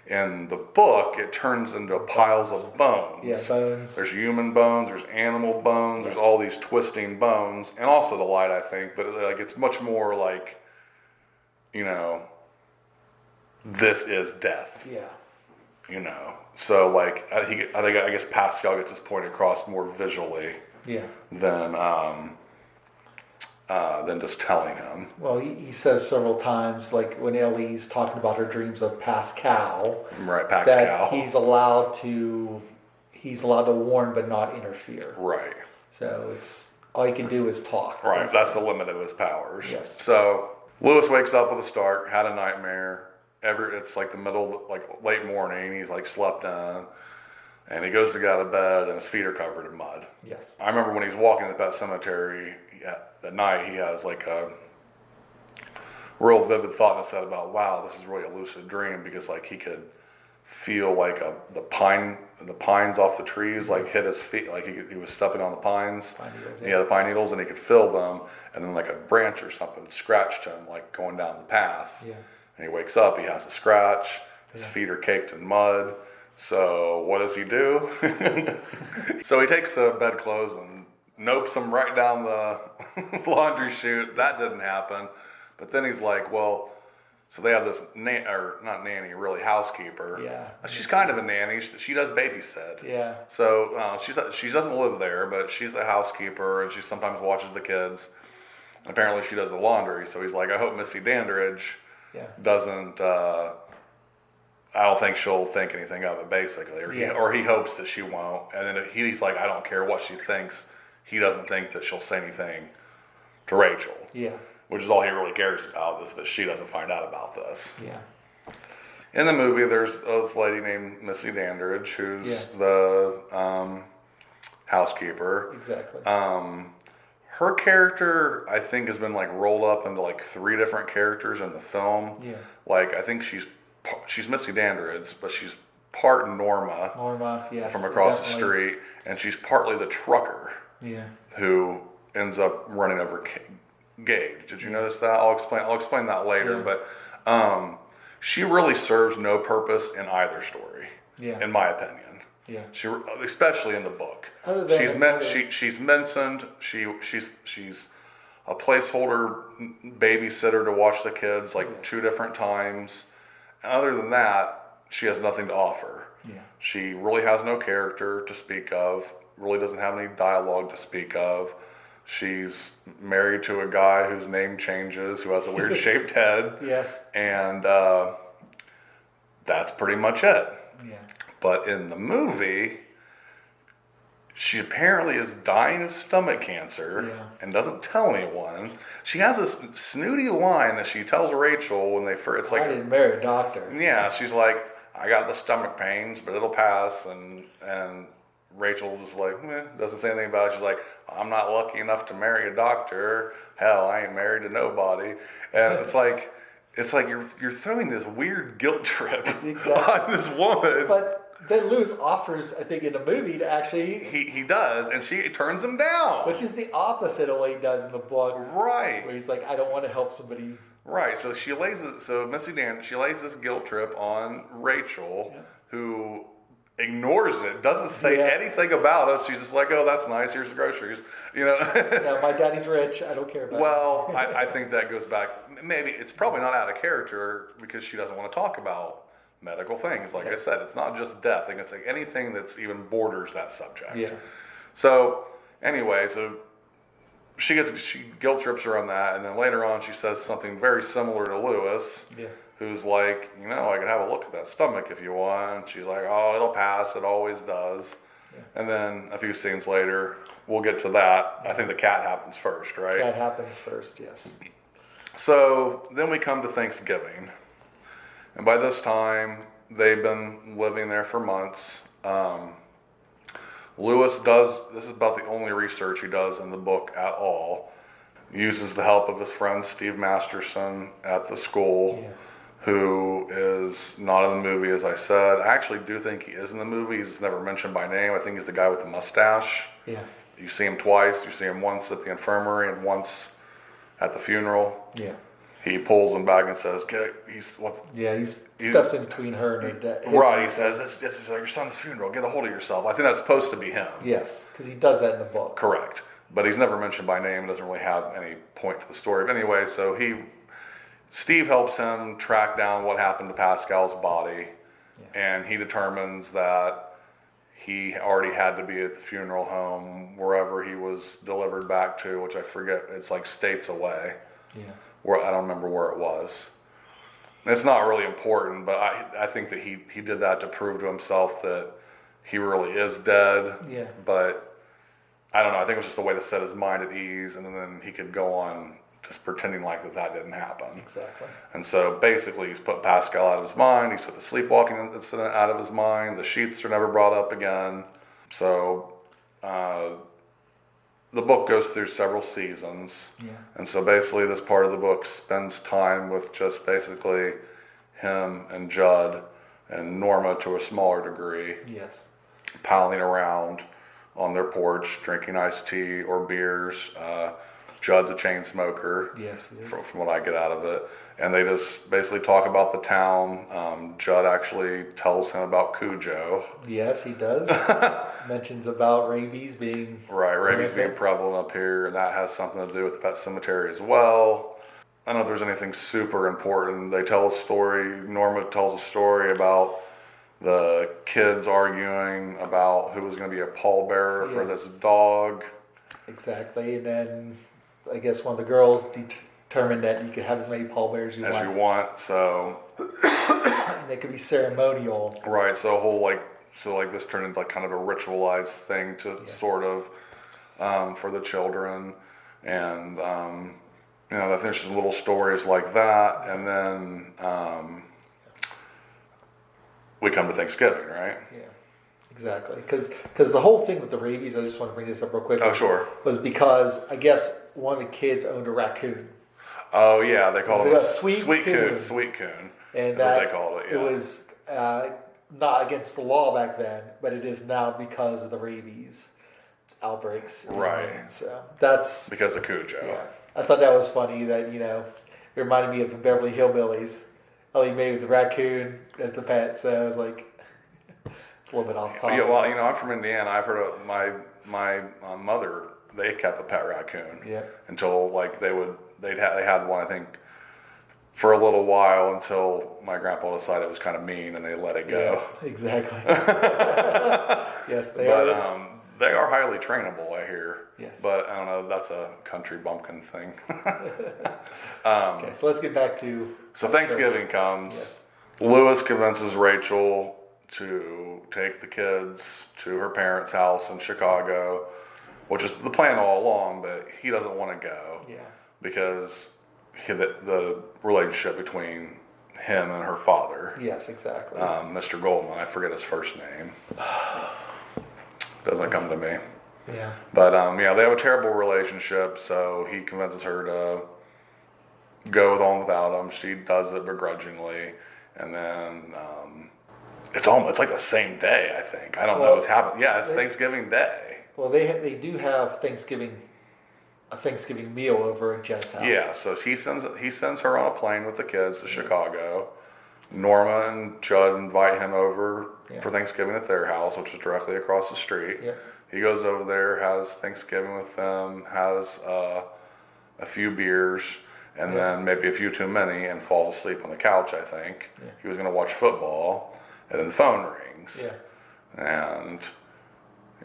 In the book, it turns into piles of bones. Yeah, bones. There's human bones, there's animal bones, there's all these twisting bones, and also the light, I think, but it's much more this is death. Yeah. So I guess Pascal gets his point across more visually. Yeah. Than just telling him. Well, he says several times, when Ellie's talking about her dreams of Pascal, right? Pascal, that he's allowed to warn but not interfere. Right. So it's all he can do is talk. Right. That's the limit of his powers. Yes. So Lewis wakes up with a start. Had a nightmare. It's the middle, late morning. He's slept in. And he goes to get out of bed, and his feet are covered in mud. Yes. I remember when he's walking to the pet cemetery at night, he has a real vivid thought in his head about, wow, this is really a lucid dream, because he could feel the pines off the trees hit his feet, he was stepping on the pines. Pine needles, the pine needles, and he could feel them, and then a branch or something scratched him going down the path. Yeah. And he wakes up, he has a scratch, his feet are caked in mud. So what does he do? So he takes the bedclothes and nopes them right down the laundry chute. That didn't happen. But then he's so they have this not nanny, really housekeeper. Yeah. She's kind of a nanny. She does babysit. Yeah. So she doesn't live there, but she's a housekeeper, and she sometimes watches the kids. And apparently she does the laundry. So he's I hope Missy Dandridge doesn't. I don't think she'll think anything of it, basically, or he hopes that she won't. And then he's I don't care what she thinks. He doesn't think that she'll say anything to Rachel. Yeah. Which is all he really cares about, is that she doesn't find out about this. Yeah. In the movie, there's this lady named Missy Dandridge, who's the Housekeeper. Exactly. Her character, I think, has been like rolled up into like 3 different characters in the film. Yeah. Like, I think she's Missy Dandridge, but she's part Norma. Norma, yes. From across definitely. the street, and she's partly the trucker. Yeah. Who ends up running over Gage. Did you notice that? I'll explain that later. Yeah. But she really serves no purpose in either story. Yeah. In my opinion. Yeah. She, especially in the book. Other than she's mentioned. She's a placeholder babysitter to watch the kids like 2 different times. And other than that, she has nothing to offer. Yeah. She really has no character to speak of. Really doesn't have any dialogue to speak of. She's married to a guy whose name changes, who has a weird shaped head. Yes. And that's pretty much it. Yeah. But in the movie, she apparently is dying of stomach cancer and doesn't tell anyone. She has this snooty line that she tells Rachel when they first. It's like, I didn't marry a doctor. Yeah, she's like, I got the stomach pains, but it'll pass. And Rachel just like, doesn't say anything about it. She's like, I'm not lucky enough to marry a doctor. Hell, I ain't married to nobody. And it's like you're throwing this weird guilt trip on this woman. But then Lewis offers, I think, in the movie to actually... He does, and she turns him down. Which is the opposite of what he does in the book. Right. Where he's like, I don't want to help somebody... Right, so Missy Dan, she lays this guilt trip on Rachel, who ignores it, doesn't say anything about us. She's just like, oh, that's nice, here's the groceries. Yeah, my daddy's rich, I don't care about Well, I think that goes back, maybe it's probably not out of character because she doesn't want to talk about medical things. Like I said, it's not just death. It's like anything that's even borders that subject. Yeah. So anyway, she guilt trips her on that, and then later on she says something very similar to Lewis, who's like, I could have a look at that stomach if you want. She's like, oh, it'll pass. It always does. Yeah. And then a few scenes later, we'll get to that. I think the cat happens first, right? Cat happens first, yes. So then we come to Thanksgiving. And by this time, they've been living there for months. Lewis this is about the only research he does in the book at all. He uses the help of his friend Steve Masterson at the school, who is not in the movie, as I said. I actually do think he is in the movie. He's never mentioned by name. I think he's the guy with the mustache. Yeah. You see him twice. You see him once at the infirmary and once at the funeral. Yeah. He pulls him back and says, he steps in between her and her dad. Right, he says, this is your son's funeral. Get a hold of yourself. I think that's supposed to be him. Yes, because he does that in the book. Correct. But he's never mentioned by name. Doesn't really have any point to the story. But anyway, so Steve helps him track down what happened to Pascal's body. Yeah. And he determines that he already had to be at the funeral home, wherever he was delivered back to, which I forget. It's like states away. Yeah. Where I don't remember where it was. It's not really important, but I think that he did that to prove to himself that he really is dead. Yeah. But I don't know. I think it was just a way to set his mind at ease, and then he could go on just pretending like that didn't happen. Exactly. And so basically, he's put Pascal out of his mind. He's put the sleepwalking incident out of his mind. The sheets are never brought up again. So. The book goes through several seasons, and so basically this part of the book spends time with just basically him and Judd and Norma to a smaller degree, palling around on their porch, drinking iced tea or beers. Judd's a chain smoker, from what I get out of it. And they just basically talk about the town. Judd actually tells him about Cujo. Yes, he does. Mentions about rabies being... Right, rabies being prevalent up here, and that has something to do with the Pet Sematary as well. I don't know if there's anything super important. They tell a story, Norma tells a story about the kids arguing about who was going to be a pallbearer for this dog. Exactly, and then I guess one of the girls determined that you could have as many pallbearers as you want. So and it could be ceremonial. Right. So this turned into like kind of a ritualized thing to sort of for the children, and I think there's little stories like that, and then we come to Thanksgiving, right? Exactly, because the whole thing with the rabies, I just want to bring this up real quick. Was because I guess one of the kids owned a raccoon. Oh yeah, they called it a sweet coon. Sweet coon. And that's what they called it. Yeah. It was not against the law back then, but it is now because of the rabies outbreaks. Right. So that's because of Cujo. Yeah, I thought that was funny. That it reminded me of the Beverly Hillbillies. Ellie Mae with the raccoon as the pet. So I was like. A little bit off topic. Yeah, well, I'm from Indiana. I've heard of my mother. They kept a pet raccoon. Yeah. Until they had one, I think, for a little while until my grandpa decided it was kind of mean and they let it go. Yeah, exactly. Yes, they are. But they are highly trainable, I hear. Yes. But I don't know. That's a country bumpkin thing. Okay, so let's get back to. So Thanksgiving comes. Yes. Lewis convinces Rachel to take the kids to her parents' house in Chicago, which is the plan all along, but he doesn't want to go. Yeah. Because the relationship between him and her father. Yes, exactly. Mr. Goldman, I forget his first name. Doesn't come to me. Yeah. But they have a terrible relationship, so he convinces her to go on without him. She does it begrudgingly, and then it's like the same day, I think. I don't know what's happened. Yeah, it's Thanksgiving Day. Well, they do have a Thanksgiving meal over at Jen's house. Yeah, so he sends her on a plane with the kids to Chicago. Norma and Judd invite him over for Thanksgiving at their house, which is directly across the street. Yeah. He goes over there, has Thanksgiving with them, has a few beers, and then maybe a few too many, and falls asleep on the couch, I think. Yeah. He was going to watch football, and then the phone rings. Yeah. And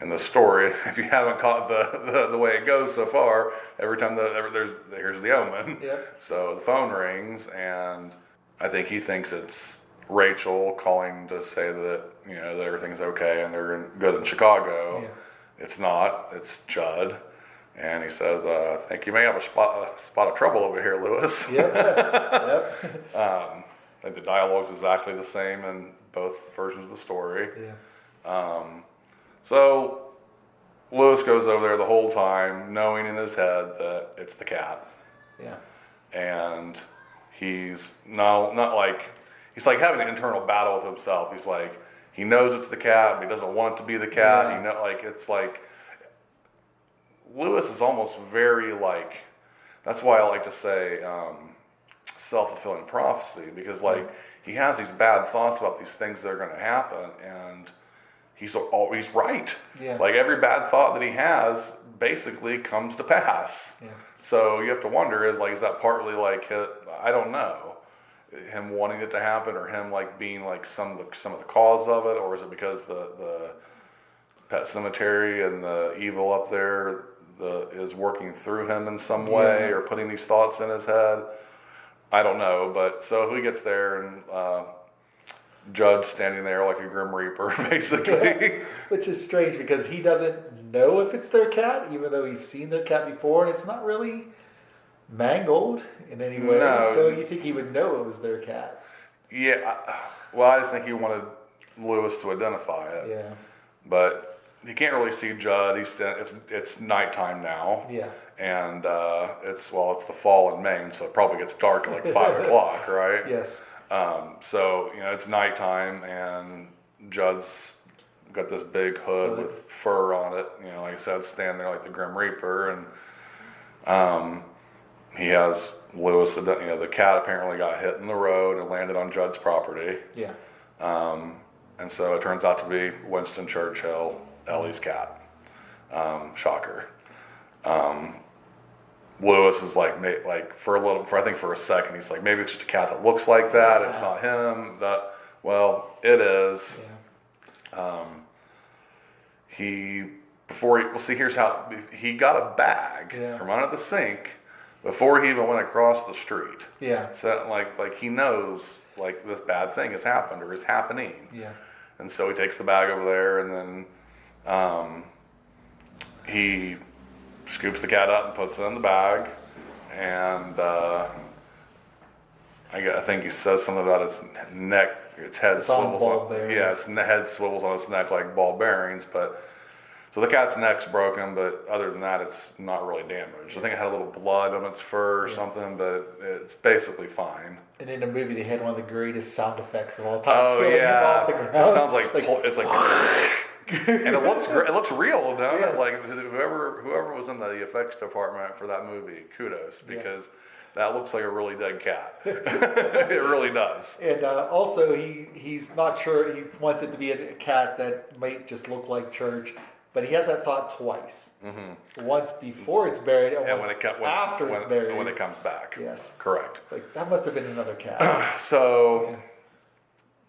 in the story, if you haven't caught the way it goes so far, every time here's the omen. Yeah. So the phone rings, and I think he thinks it's Rachel calling to say that that everything's okay and they're good in Chicago. Yeah. It's not. It's Judd, and he says, "I think you may have a spot of trouble over here, Lewis." Yep. I think the dialogue's exactly the same in both versions of the story. Yeah. So Lewis goes over there the whole time, knowing in his head that it's the cat. Yeah. And he's not like, he's like having an internal battle with himself. He's like, he knows it's the cat, but he doesn't want it to be the cat. Yeah. It's like, Lewis is almost very like, that's why I like to say self-fulfilling prophecy, because he has these bad thoughts about these things that are going to happen, and he's right. Yeah. Like every bad thought that he has basically comes to pass. Yeah. So you have to wonder, is that partly I don't know, him wanting it to happen, or him being some of the cause of it, or is it because the Pet Sematary and the evil up there is working through him in some way, or putting these thoughts in his head? I don't know, but so he gets there and Judd standing there like a Grim Reaper, basically. Which is strange because he doesn't know if it's their cat, even though he's seen their cat before, and it's not really mangled in any way. No. So you think he would know it was their cat? Yeah. Well, I just think he wanted Lewis to identify it. Yeah. But you can't really see Judd. It's nighttime now. Yeah. And it's the fall in Maine, so it probably gets dark at 5 o'clock, right? Yes. So it's nighttime, and Judd's got this big hood with fur on it. Like I said, standing there like the Grim Reaper, and he has Lewis. The cat apparently got hit in the road and landed on Judd's property. Yeah. And so it turns out to be Winston Churchill, Ellie's cat. Shocker. Lewis is for a second, he's like, maybe it's just a cat that looks like that. It's not him. It is. Yeah. Here's how he got a bag from under the sink before he even went across the street. Yeah. So he knows this bad thing has happened or is happening. Yeah. And so he takes the bag over there, and then he scoops the cat up and puts it in the bag, and I think he says something about its neck, its head swivels on. Yeah, its head swivels on its neck like ball bearings. But so the cat's neck's broken, but other than that, it's not really damaged. I think it had a little blood on its fur or something, but it's basically fine. And in the movie, they had one of the greatest sound effects of all time. Oh yeah, it sounds like it's like. And it looks great. It looks real, don't it? Like whoever was in the effects department for that movie, kudos, because that looks like a really dead cat. It really does. And also, he's not sure. He wants it to be a cat that might just look like Church, but he has that thought twice. Mm-hmm. Once before it's buried, and once after it's buried. When it comes back. Yes. Correct. It's like, that must have been another cat. So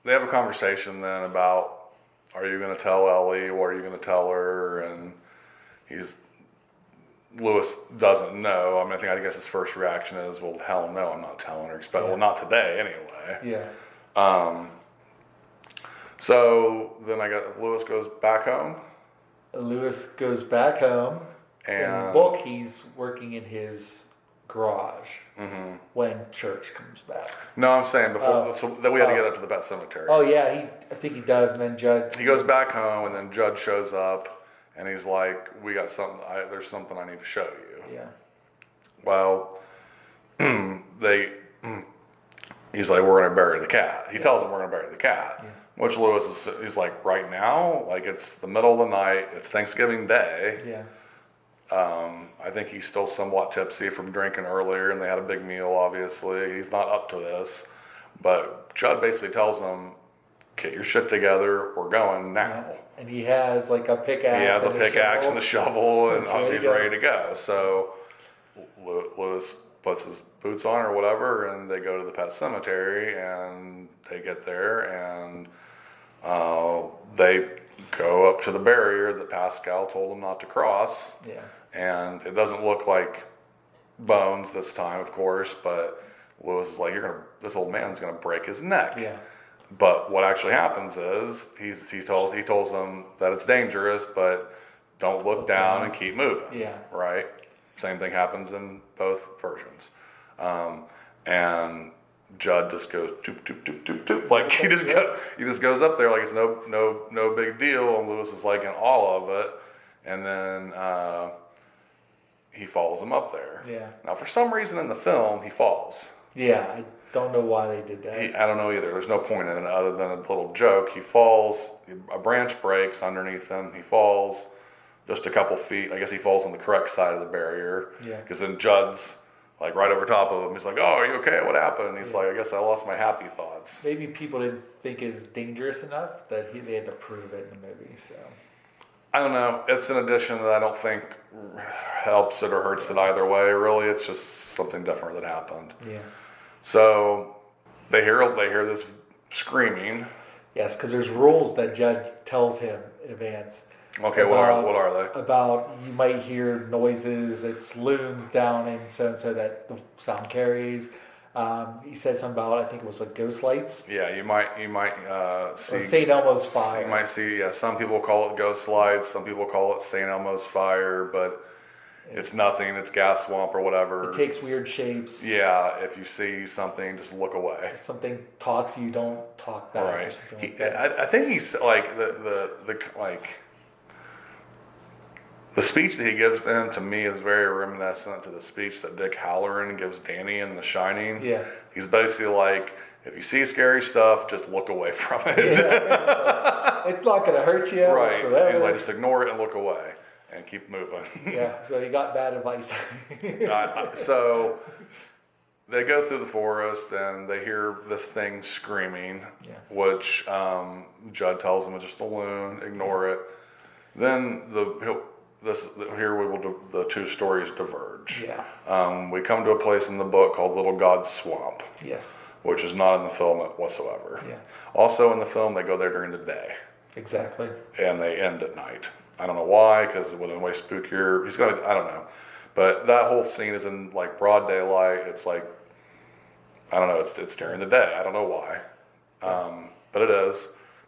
they have a conversation then about, are you going to tell Ellie? What are you going to tell her? And Lewis doesn't know. I mean, I guess his first reaction is, well, hell no, I'm not telling her. Well, not today anyway. Yeah. So then Lewis goes back home. Lewis goes back home. And in the book, he's working in his garage when Church comes back. No, I'm saying before, so that we had to get up to the Pet Sematary. Oh yeah, I think he does, and then Judd. He goes back home, and then Judd shows up, and he's like, "We got something. There's something I need to show you." Yeah. Well, he's like, "We're gonna bury the cat." He tells them we're gonna bury the cat, which Lewis he's like, "Right now, like it's the middle of the night. It's Thanksgiving Day." Yeah. I think he's still somewhat tipsy from drinking earlier, and they had a big meal, obviously. He's not up to this. But Judd basically tells him, get your shit together, we're going now. Yeah. And he has like a pickaxe. He has a pickaxe and a shovel, and he's ready to go. So Lewis puts his boots on or whatever, and they go to the Pet Sematary, and they get there, and they go up to the barrier that Pascal told them not to cross. Yeah. And it doesn't look like bones this time, of course, but Lewis is like, this old man's gonna break his neck. Yeah. But what actually happens is he tells them that it's dangerous, but don't look down and keep moving. Yeah. Right? Same thing happens in both versions. And Judd just goes toop toop toop toop toop, like he just goes up there like it's no big deal, and Lewis is like in awe of it, and then he follows him up there. Yeah. Now for some reason in the film he falls. Yeah, I don't know why they did that. I don't know either. There's no point in it other than a little joke. He falls, a branch breaks underneath him. He falls just a couple feet. I guess he falls on the correct side of the barrier. Yeah. Because then Judd's like right over top of him. He's like, "Oh, are you okay? What happened?" And he's like, "I guess I lost my happy thoughts." Maybe people didn't think it's dangerous enough that they had to prove it in the movie. So I don't know. It's an addition that I don't think helps it or hurts it either way. Really, it's just something different that happened. Yeah. So they hear this screaming. Yes, because there's rules that Judd tells him in advance. Okay, what are they? About you might hear noises, it's loons down and so that the sound carries. He said something about, I think it was like ghost lights. Yeah, you might see St. Elmo's fire. You might see, some people call it ghost lights, some people call it St. Elmo's fire, but it's nothing. It's gas swamp or whatever. It takes weird shapes. Yeah, if you see something, just look away. If something talks, you don't talk back. Right. Or something like that. I think he's like the speech that he gives them to me is very reminiscent to the speech that Dick Halloran gives Danny in The Shining. Yeah. He's basically like, if you see scary stuff, just look away from it. Yeah, it's not going to hurt you whatsoever. He's like, just ignore it and look away and keep moving. Yeah, so he got bad advice. So they go through the forest and they hear this thing screaming, which Judd tells them is just a loon, ignore it. Then the two stories diverge. Yeah. We come to a place in the book called Little God's Swamp. Yes. Which is not in the film whatsoever. Yeah. Also in the film, they go there during the day. Exactly. And they end at night. I don't know why, because it would have way spookier. I don't know. But that whole scene is in like broad daylight. It's like, I don't know, it's during the day. I don't know why. But it is.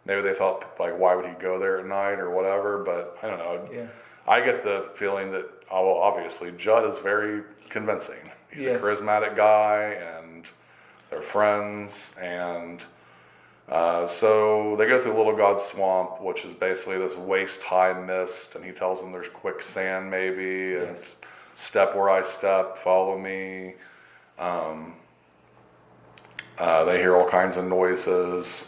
Maybe they thought, like, why would he go there at night or whatever, but I don't know. Yeah. I get the feeling that, obviously, Judd is very convincing. He's a charismatic guy, and They're friends, and so they go through Little God's Swamp, which is basically this waist-high mist, and he tells them there's quicksand maybe, and step where I step, follow me. They hear all kinds of noises.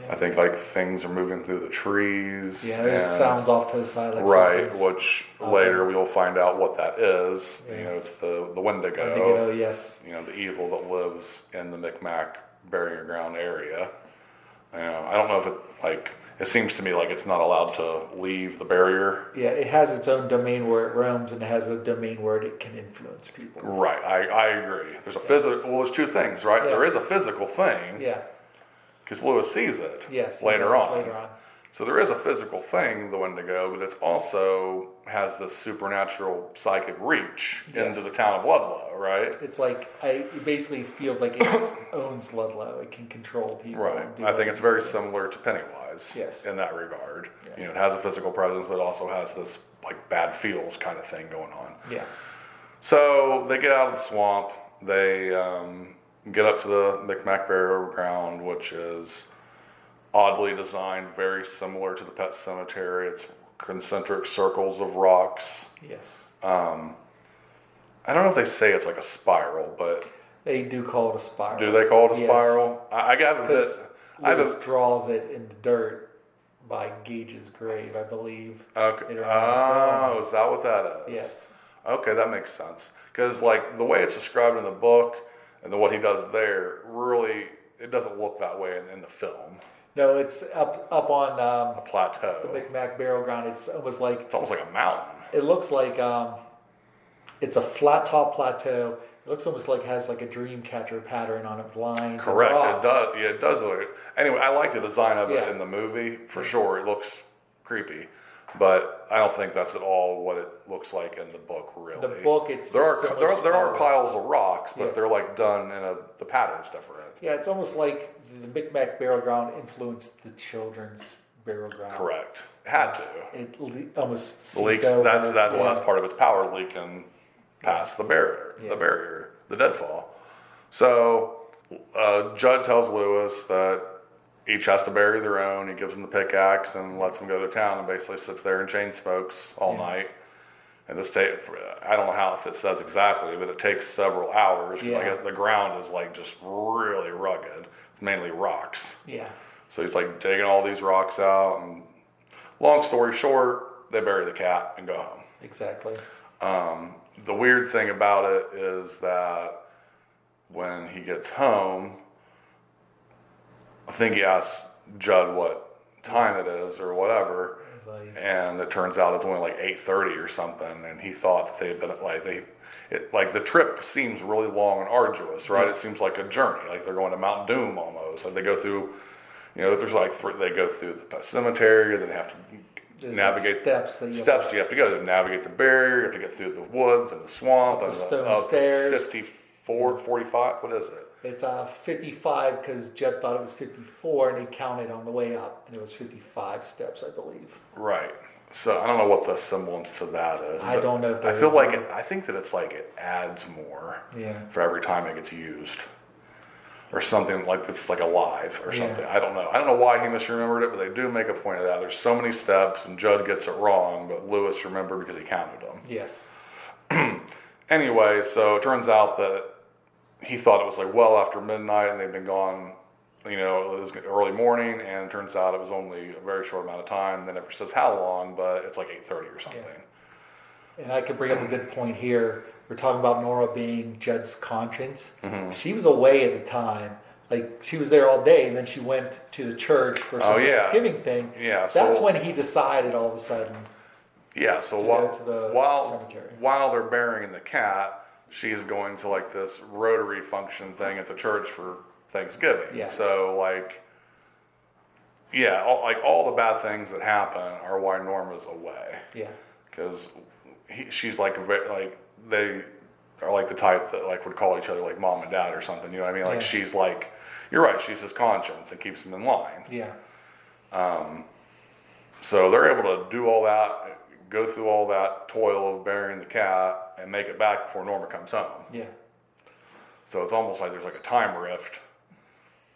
I think like things are moving through the trees. Yeah, there's sounds off to the side. Like right, which later we'll find out what that is. Yeah. You know, it's the Wendigo. Wendigo, yes. You know, the evil that lives in the Micmac burying ground area. You know, I don't know if it seems to me like it's not allowed to leave the barrier. Yeah, it has its own domain where it roams, and it has a domain where it can influence people. Right, I agree. There's a physical. Well, there's two things, right? Yeah. There is a physical thing. Yeah. Because Lewis sees it. Yes. Later on. So there is a physical thing, the Wendigo, but it also has this supernatural psychic reach into the town of Ludlow, right? It's like it basically feels like it owns Ludlow. It can control people. Right. I think it's very similar to Pennywise in that regard. Yeah. You know, it has a physical presence, but it also has this like bad feels kind of thing going on. Yeah. So they get out of the swamp. They get up to the Micmac burial ground, which is oddly designed, very similar to the Pet Sematary. It's concentric circles of rocks. Yes. I don't know if they say it's like a spiral, but they do call it a spiral. Do they call it a spiral? I got it. Lewis draws it in the dirt by Gage's grave, I believe. Okay. Oh, is that what that is? Yes. Okay, that makes sense. Because like the way it's described in the book and then what he does there, really, it doesn't look that way in the film. No, it's up on a plateau. The Micmac burial ground. It's almost like a mountain. It looks like it's a flat top plateau. It looks almost like it has like a dream catcher pattern on it, lines. Correct. And rocks. It does. Yeah, it does look. Anyway, I like the design of it in the movie for sure. It looks creepy, but I don't think that's at all what it looks like in the book. Really, the book it's there are piles of rocks, but they're like done in the pattern's different. Yeah, it's almost like the Micmac burial ground influenced the children's burial ground. Correct. It had to. It almost leaks. That's part of its power leaking past the barrier, the deadfall. So Judd tells Lewis that each has to bury their own. He gives them the pickaxe and lets them go to town and basically sits there and chain smokes all night. And this I don't know if it says exactly, but it takes several hours because I guess the ground is like just really rugged. It's mainly rocks. Yeah. So he's like digging all these rocks out, and long story short, they bury the cat and go home. Exactly. The weird thing about it is that when he gets home, I think he asks Judd what time it is or whatever, and it turns out it's only like 8:30 or something, and he thought that they had been the trip seems really long and arduous, right? It seems like a journey, like they're going to Mount Doom almost. Like they go through, there's they go through the Pet Sematary, then they have to navigate steps you have to go to navigate the barrier. You have to get through the woods and the swamp and the stone stairs. 45. What is it? It's 55 because Judd thought it was 54, and he counted on the way up, and it was 55 steps, I believe. Right. So I don't know what the semblance to that is. I don't know. I feel like I think that it's like it adds more. For every time it gets used, or something like it's like alive or something. I don't know. I don't know why he misremembered it, but they do make a point of that. There's so many steps, and Judd gets it wrong, but Lewis remembered because he counted them. Yes. Anyway, so it turns out that he thought it was like well after midnight, and they've been gone. It was early morning, and it turns out it was only a very short amount of time. They never says how long, but it's like 8:30 or something. Yeah. And I could bring up a good point here. We're talking about Nora being Judd's conscience. Mm-hmm. She was away at the time. Like, she was there all day, and then she went to the church for some Thanksgiving thing. Yeah. That's when he decided all of a sudden to go to the cemetery. While they're burying the cat, she's going to like this Rotary function thing at the church for Thanksgiving. Yeah. So all the bad things that happen are why Norma's away. Yeah. Because she's like they are like the type that like would call each other like mom and dad or something. You know what I mean? Like she's like, you're right. She's his conscience and keeps him in line. Yeah. So they're able to do all that, go through all that toil of burying the cat, and make it back before Norma comes home. Yeah. So it's almost like there's like a time rift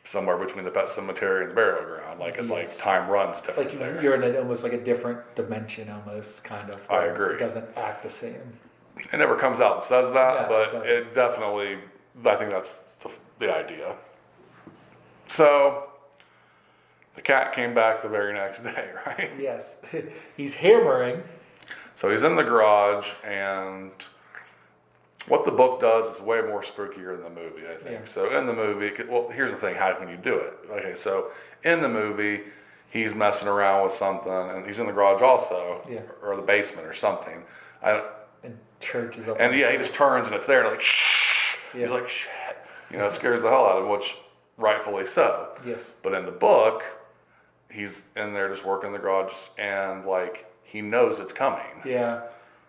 somewhere between the Pet Sematary and the burial ground. Like time runs different. Like you're in almost like a different dimension, almost kind of. I agree. It doesn't act the same. It never comes out and says that, but it definitely. I think that's the idea. So the cat came back the very next day, right? Yes, he's hammering. So he's in the garage, and what the book does is way more spookier than the movie, I think. Yeah. So in the movie, well, here's the thing, how can you do it? Okay, so in the movie, he's messing around with something, and he's in the garage also, or the basement or something. And church is up. And he just turns, and it's there, and he's like, shit. It scares the hell out of him, which rightfully so. Yes. But in the book, he's in there just working in the garage, and he knows it's coming. Yeah.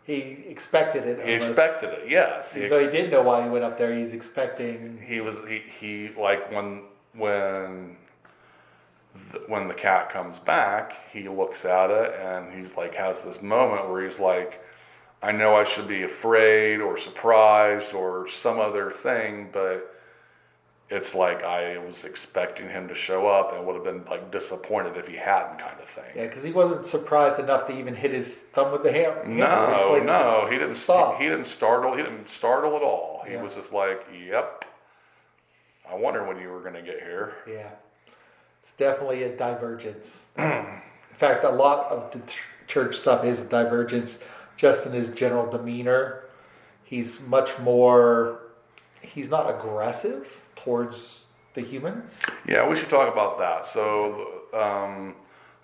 He expected it. He expected it, yes. Though he didn't know why he went up there, he's expecting. He when the cat comes back, he looks at it, and he's has this moment where he's like, I know I should be afraid or surprised or some other thing, but it's like I was expecting him to show up and would have been disappointed if he hadn't, kind of thing. Yeah, because he wasn't surprised enough to even hit his thumb with the hammer. No, he didn't stop. He didn't startle. He didn't startle at all. He was just like, "Yep, I wonder when you were going to get here." Yeah, it's definitely a divergence. In fact, a lot of the church stuff is a divergence. Just in his general demeanor, he's much more. He's not aggressive towards the humans. Yeah, we should talk about that. So,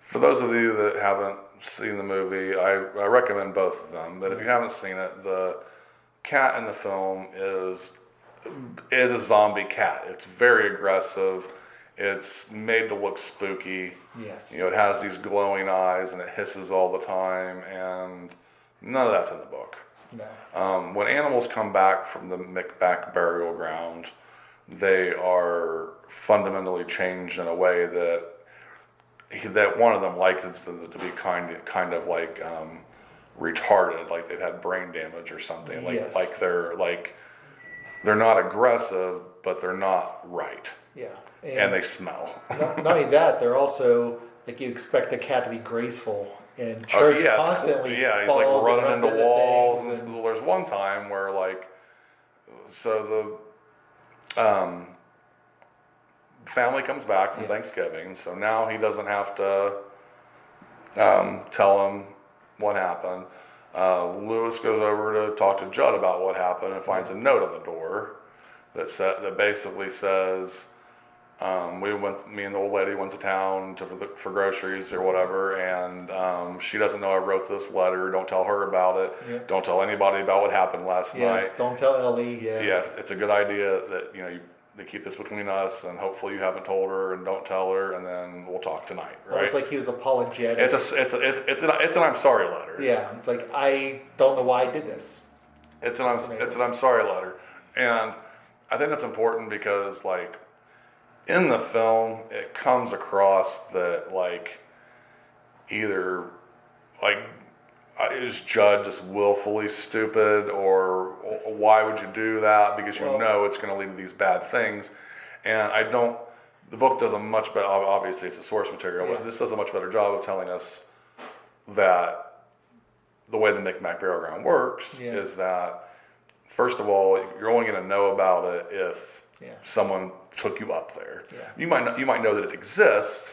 for those of you that haven't seen the movie, I recommend both of them. But if you haven't seen it, the cat in the film is a zombie cat. It's very aggressive. It's made to look spooky. Yes. It has these glowing eyes, and it hisses all the time, and none of that's in the book. No. When animals come back from the Micmac burial ground, they are fundamentally changed in a way that one of them likens them to be kind of retarded, like they've had brain damage or something. They're not aggressive, but they're not right. Yeah, and they smell. Not only that, they're also you expect a cat to be graceful. And church constantly he's running into walls. And there's one time where the family comes back from Thanksgiving, so now he doesn't have to tell him what happened. Lewis goes over to talk to Judd about what happened and finds a note on the door that basically says, me and the old lady went to town for groceries or whatever, and she doesn't know I wrote this letter. Don't tell her about it. Yeah. Don't tell anybody about what happened last night. Don't tell Ellie. Yeah, it's a good idea that they keep this between us, and hopefully you haven't told her, and don't tell her, and then we'll talk tonight. Right? It's like he was apologetic. It's an I'm sorry letter. Yeah, it's like, I don't know why I did this. It's an I'm sorry letter, and I think that's important because in the film, it comes across that either is Judd just willfully stupid, or why would you do that? Because it's going to lead to these bad things. And the book does a much better, obviously it's a source material, but this does a much better job of telling us that the way the Micmac burial ground works is that, first of all, you're only going to know about it if someone took you up there. Yeah. You might know that it exists,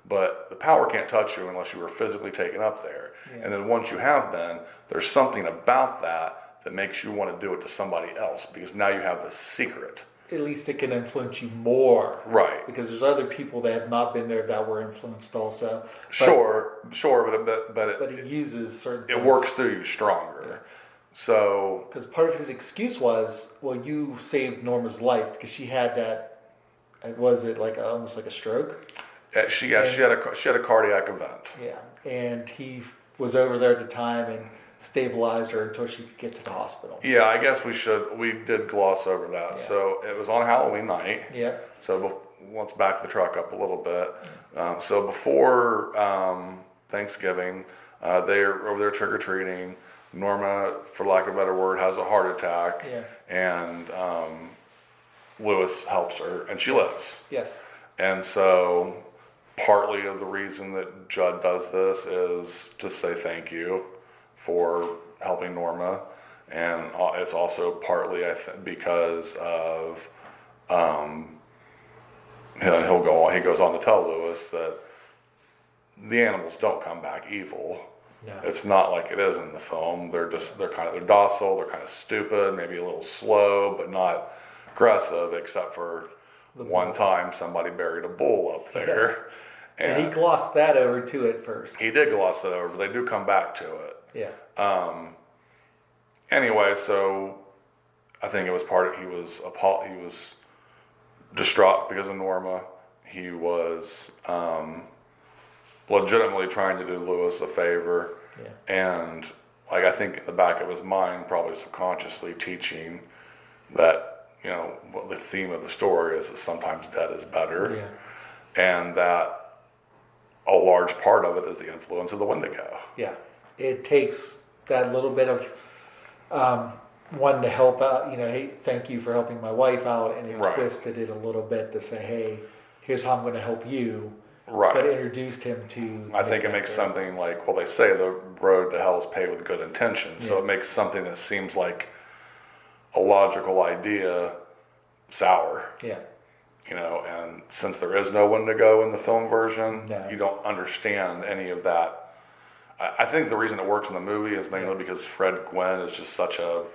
but the power can't touch you unless you were physically taken up there. Yeah. And then once you have been, there's something about that makes you want to do it to somebody else, because now you have this secret. At least it can influence you more. Right. Because there's other people that have not been there that were influenced also. But it uses certain things. It works through you stronger. Yeah. So, because part of his excuse was, well, you saved Norma's life because she had that. Was it almost like a stroke? She had a cardiac event. Yeah, and he was over there at the time and stabilized her until she could get to the hospital. Yeah, I guess we did gloss over that. Yeah. So it was on Halloween night. Yeah. So let's back the truck up a little bit. So before Thanksgiving, they're over there trick or treating. Norma, for lack of a better word, has a heart attack. Yeah. And Lewis helps her, and she lives. Yes. And so partly of the reason that Judd does this is to say thank you for helping Norma. And it's also partly, I think, because of, he goes on to tell Lewis that the animals don't come back evil. No. It's not like it is in the film. They're docile, they're kind of stupid, maybe a little slow, but not aggressive, except for one time somebody buried a bull up there. Yes. And he glossed that over too at first. He did gloss it over, but they do come back to it. Yeah. Anyway, so I think it was he was distraught because of Norma. He was legitimately trying to do Lewis a favor. Yeah. And like I think in the back of his mind, probably subconsciously teaching that, you know, what the theme of the story is that sometimes dead is better. Yeah. And that a large part of it is the influence of the Wendigo. Yeah. It takes that little bit of one to help out, you know, hey, thank you for helping my wife out, and it twisted it a little bit to say, hey, here's how I'm going to help you. Right. But introduced him to... I think it makes something like, well, they say the road to hell is paved with good intentions, so it makes something that seems like a logical idea sour. Yeah. You know, and since there is no Wendigo in the film version, you don't understand any of that. I think the reason it works in the movie is mainly because Fred Gwynn is just such a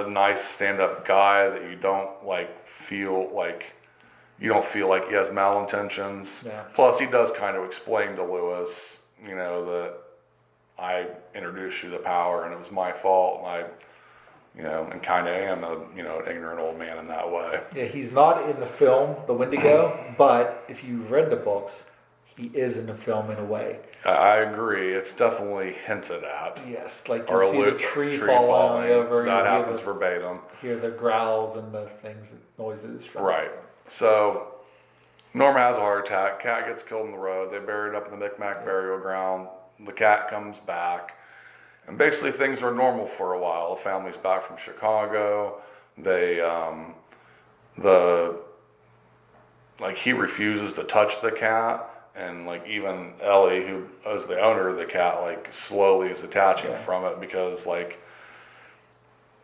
nice stand-up guy that you don't feel like he has malintentions. Yeah. Plus, he does kind of explain to Lewis, you know, that I introduced you to power and it was my fault, and and kind of am an ignorant old man in that way. Yeah, he's not in the film, The Wendigo, but if you read the books, he is in the film in a way. I agree. It's definitely hinted at. Yes, like you see the tree falling over. That happens verbatim. Hear the growls and the things, noises. Right. So, Norma has a heart attack. Cat gets killed in the road. They bury it up in the Micmac burial ground. The cat comes back. And basically things are normal for a while. The family's back from Chicago. They, he refuses to touch the cat. And even Ellie, who is the owner of the cat, slowly is attaching from it because the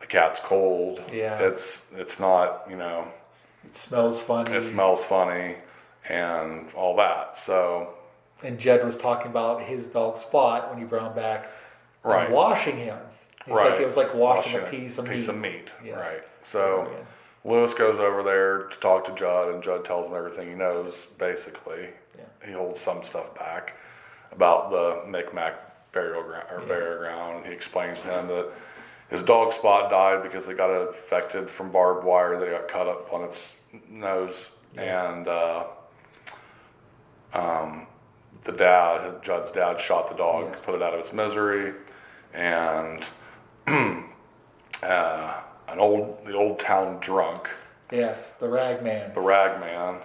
cat's cold. Yeah. It's not, it smells funny. It smells funny and all that. So. And Jed was talking about his dog Spot when he brought him back. Right. And washing him. It was like washing a piece of meat. Yes. Right. So Lewis goes over there to talk to Judd, and Judd tells him everything he knows, basically. Yeah. He holds some stuff back about the Micmac burial ground. He explains to him that his dog Spot died because it got infected from barbed wire that got cut up on its nose. Yeah. And Judd's dad shot the dog, put it out of its misery. And the old town drunk. Yes, the rag man. The rag man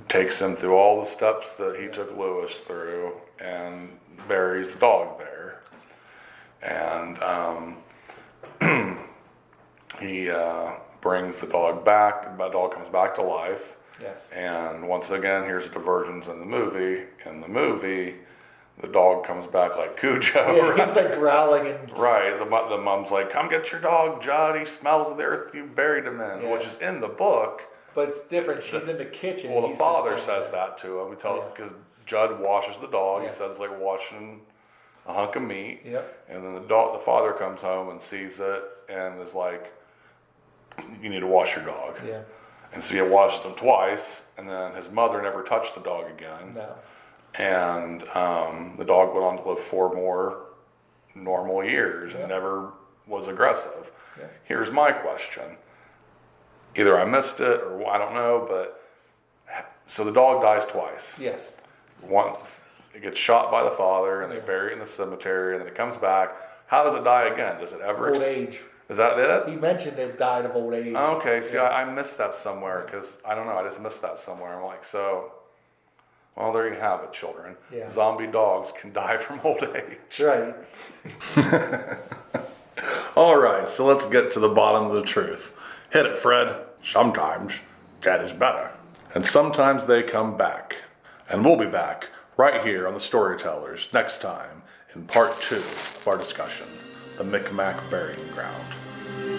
takes him through all the steps that he took Lewis through and buries the dog there. And he brings the dog back. The dog comes back to life. Yes. And once again, here's a divergence in the movie. In the movie, the dog comes back like Cujo. Yeah, he's growling and... Right. The mom's like, come get your dog, Judd. He smells the earth you buried him in, which is in the book. But it's different. She's in the kitchen. Well, the father says that to him. Because Judd washes the dog. He says it's like washing a hunk of meat. Yep. And then the father comes home and sees it and is like, you need to wash your dog. Yeah. And so he washes him twice, and then his mother never touched the dog again. No. And the dog went on to live 4 more normal years and never was aggressive. Yeah. Here's my question. Either I missed it or I don't know, but so the dog dies twice. Yes. It gets shot by the father, and they bury it in the cemetery, and then it comes back. How does it die again? Does it ever... Old age. Is that it? He mentioned it died of old age. Okay, see, I missed that somewhere because, I don't know, I just missed that somewhere. I'm like, well, there you have it, children. Yeah. Zombie dogs can die from old age. That's right. All right, so let's get to the bottom of the truth. Hit it, Fred. Sometimes That is better. And sometimes they come back. And we'll be back right here on the Storytellers next time in part 2 of our discussion, the Micmac Burying Ground.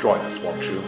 Join us, won't you?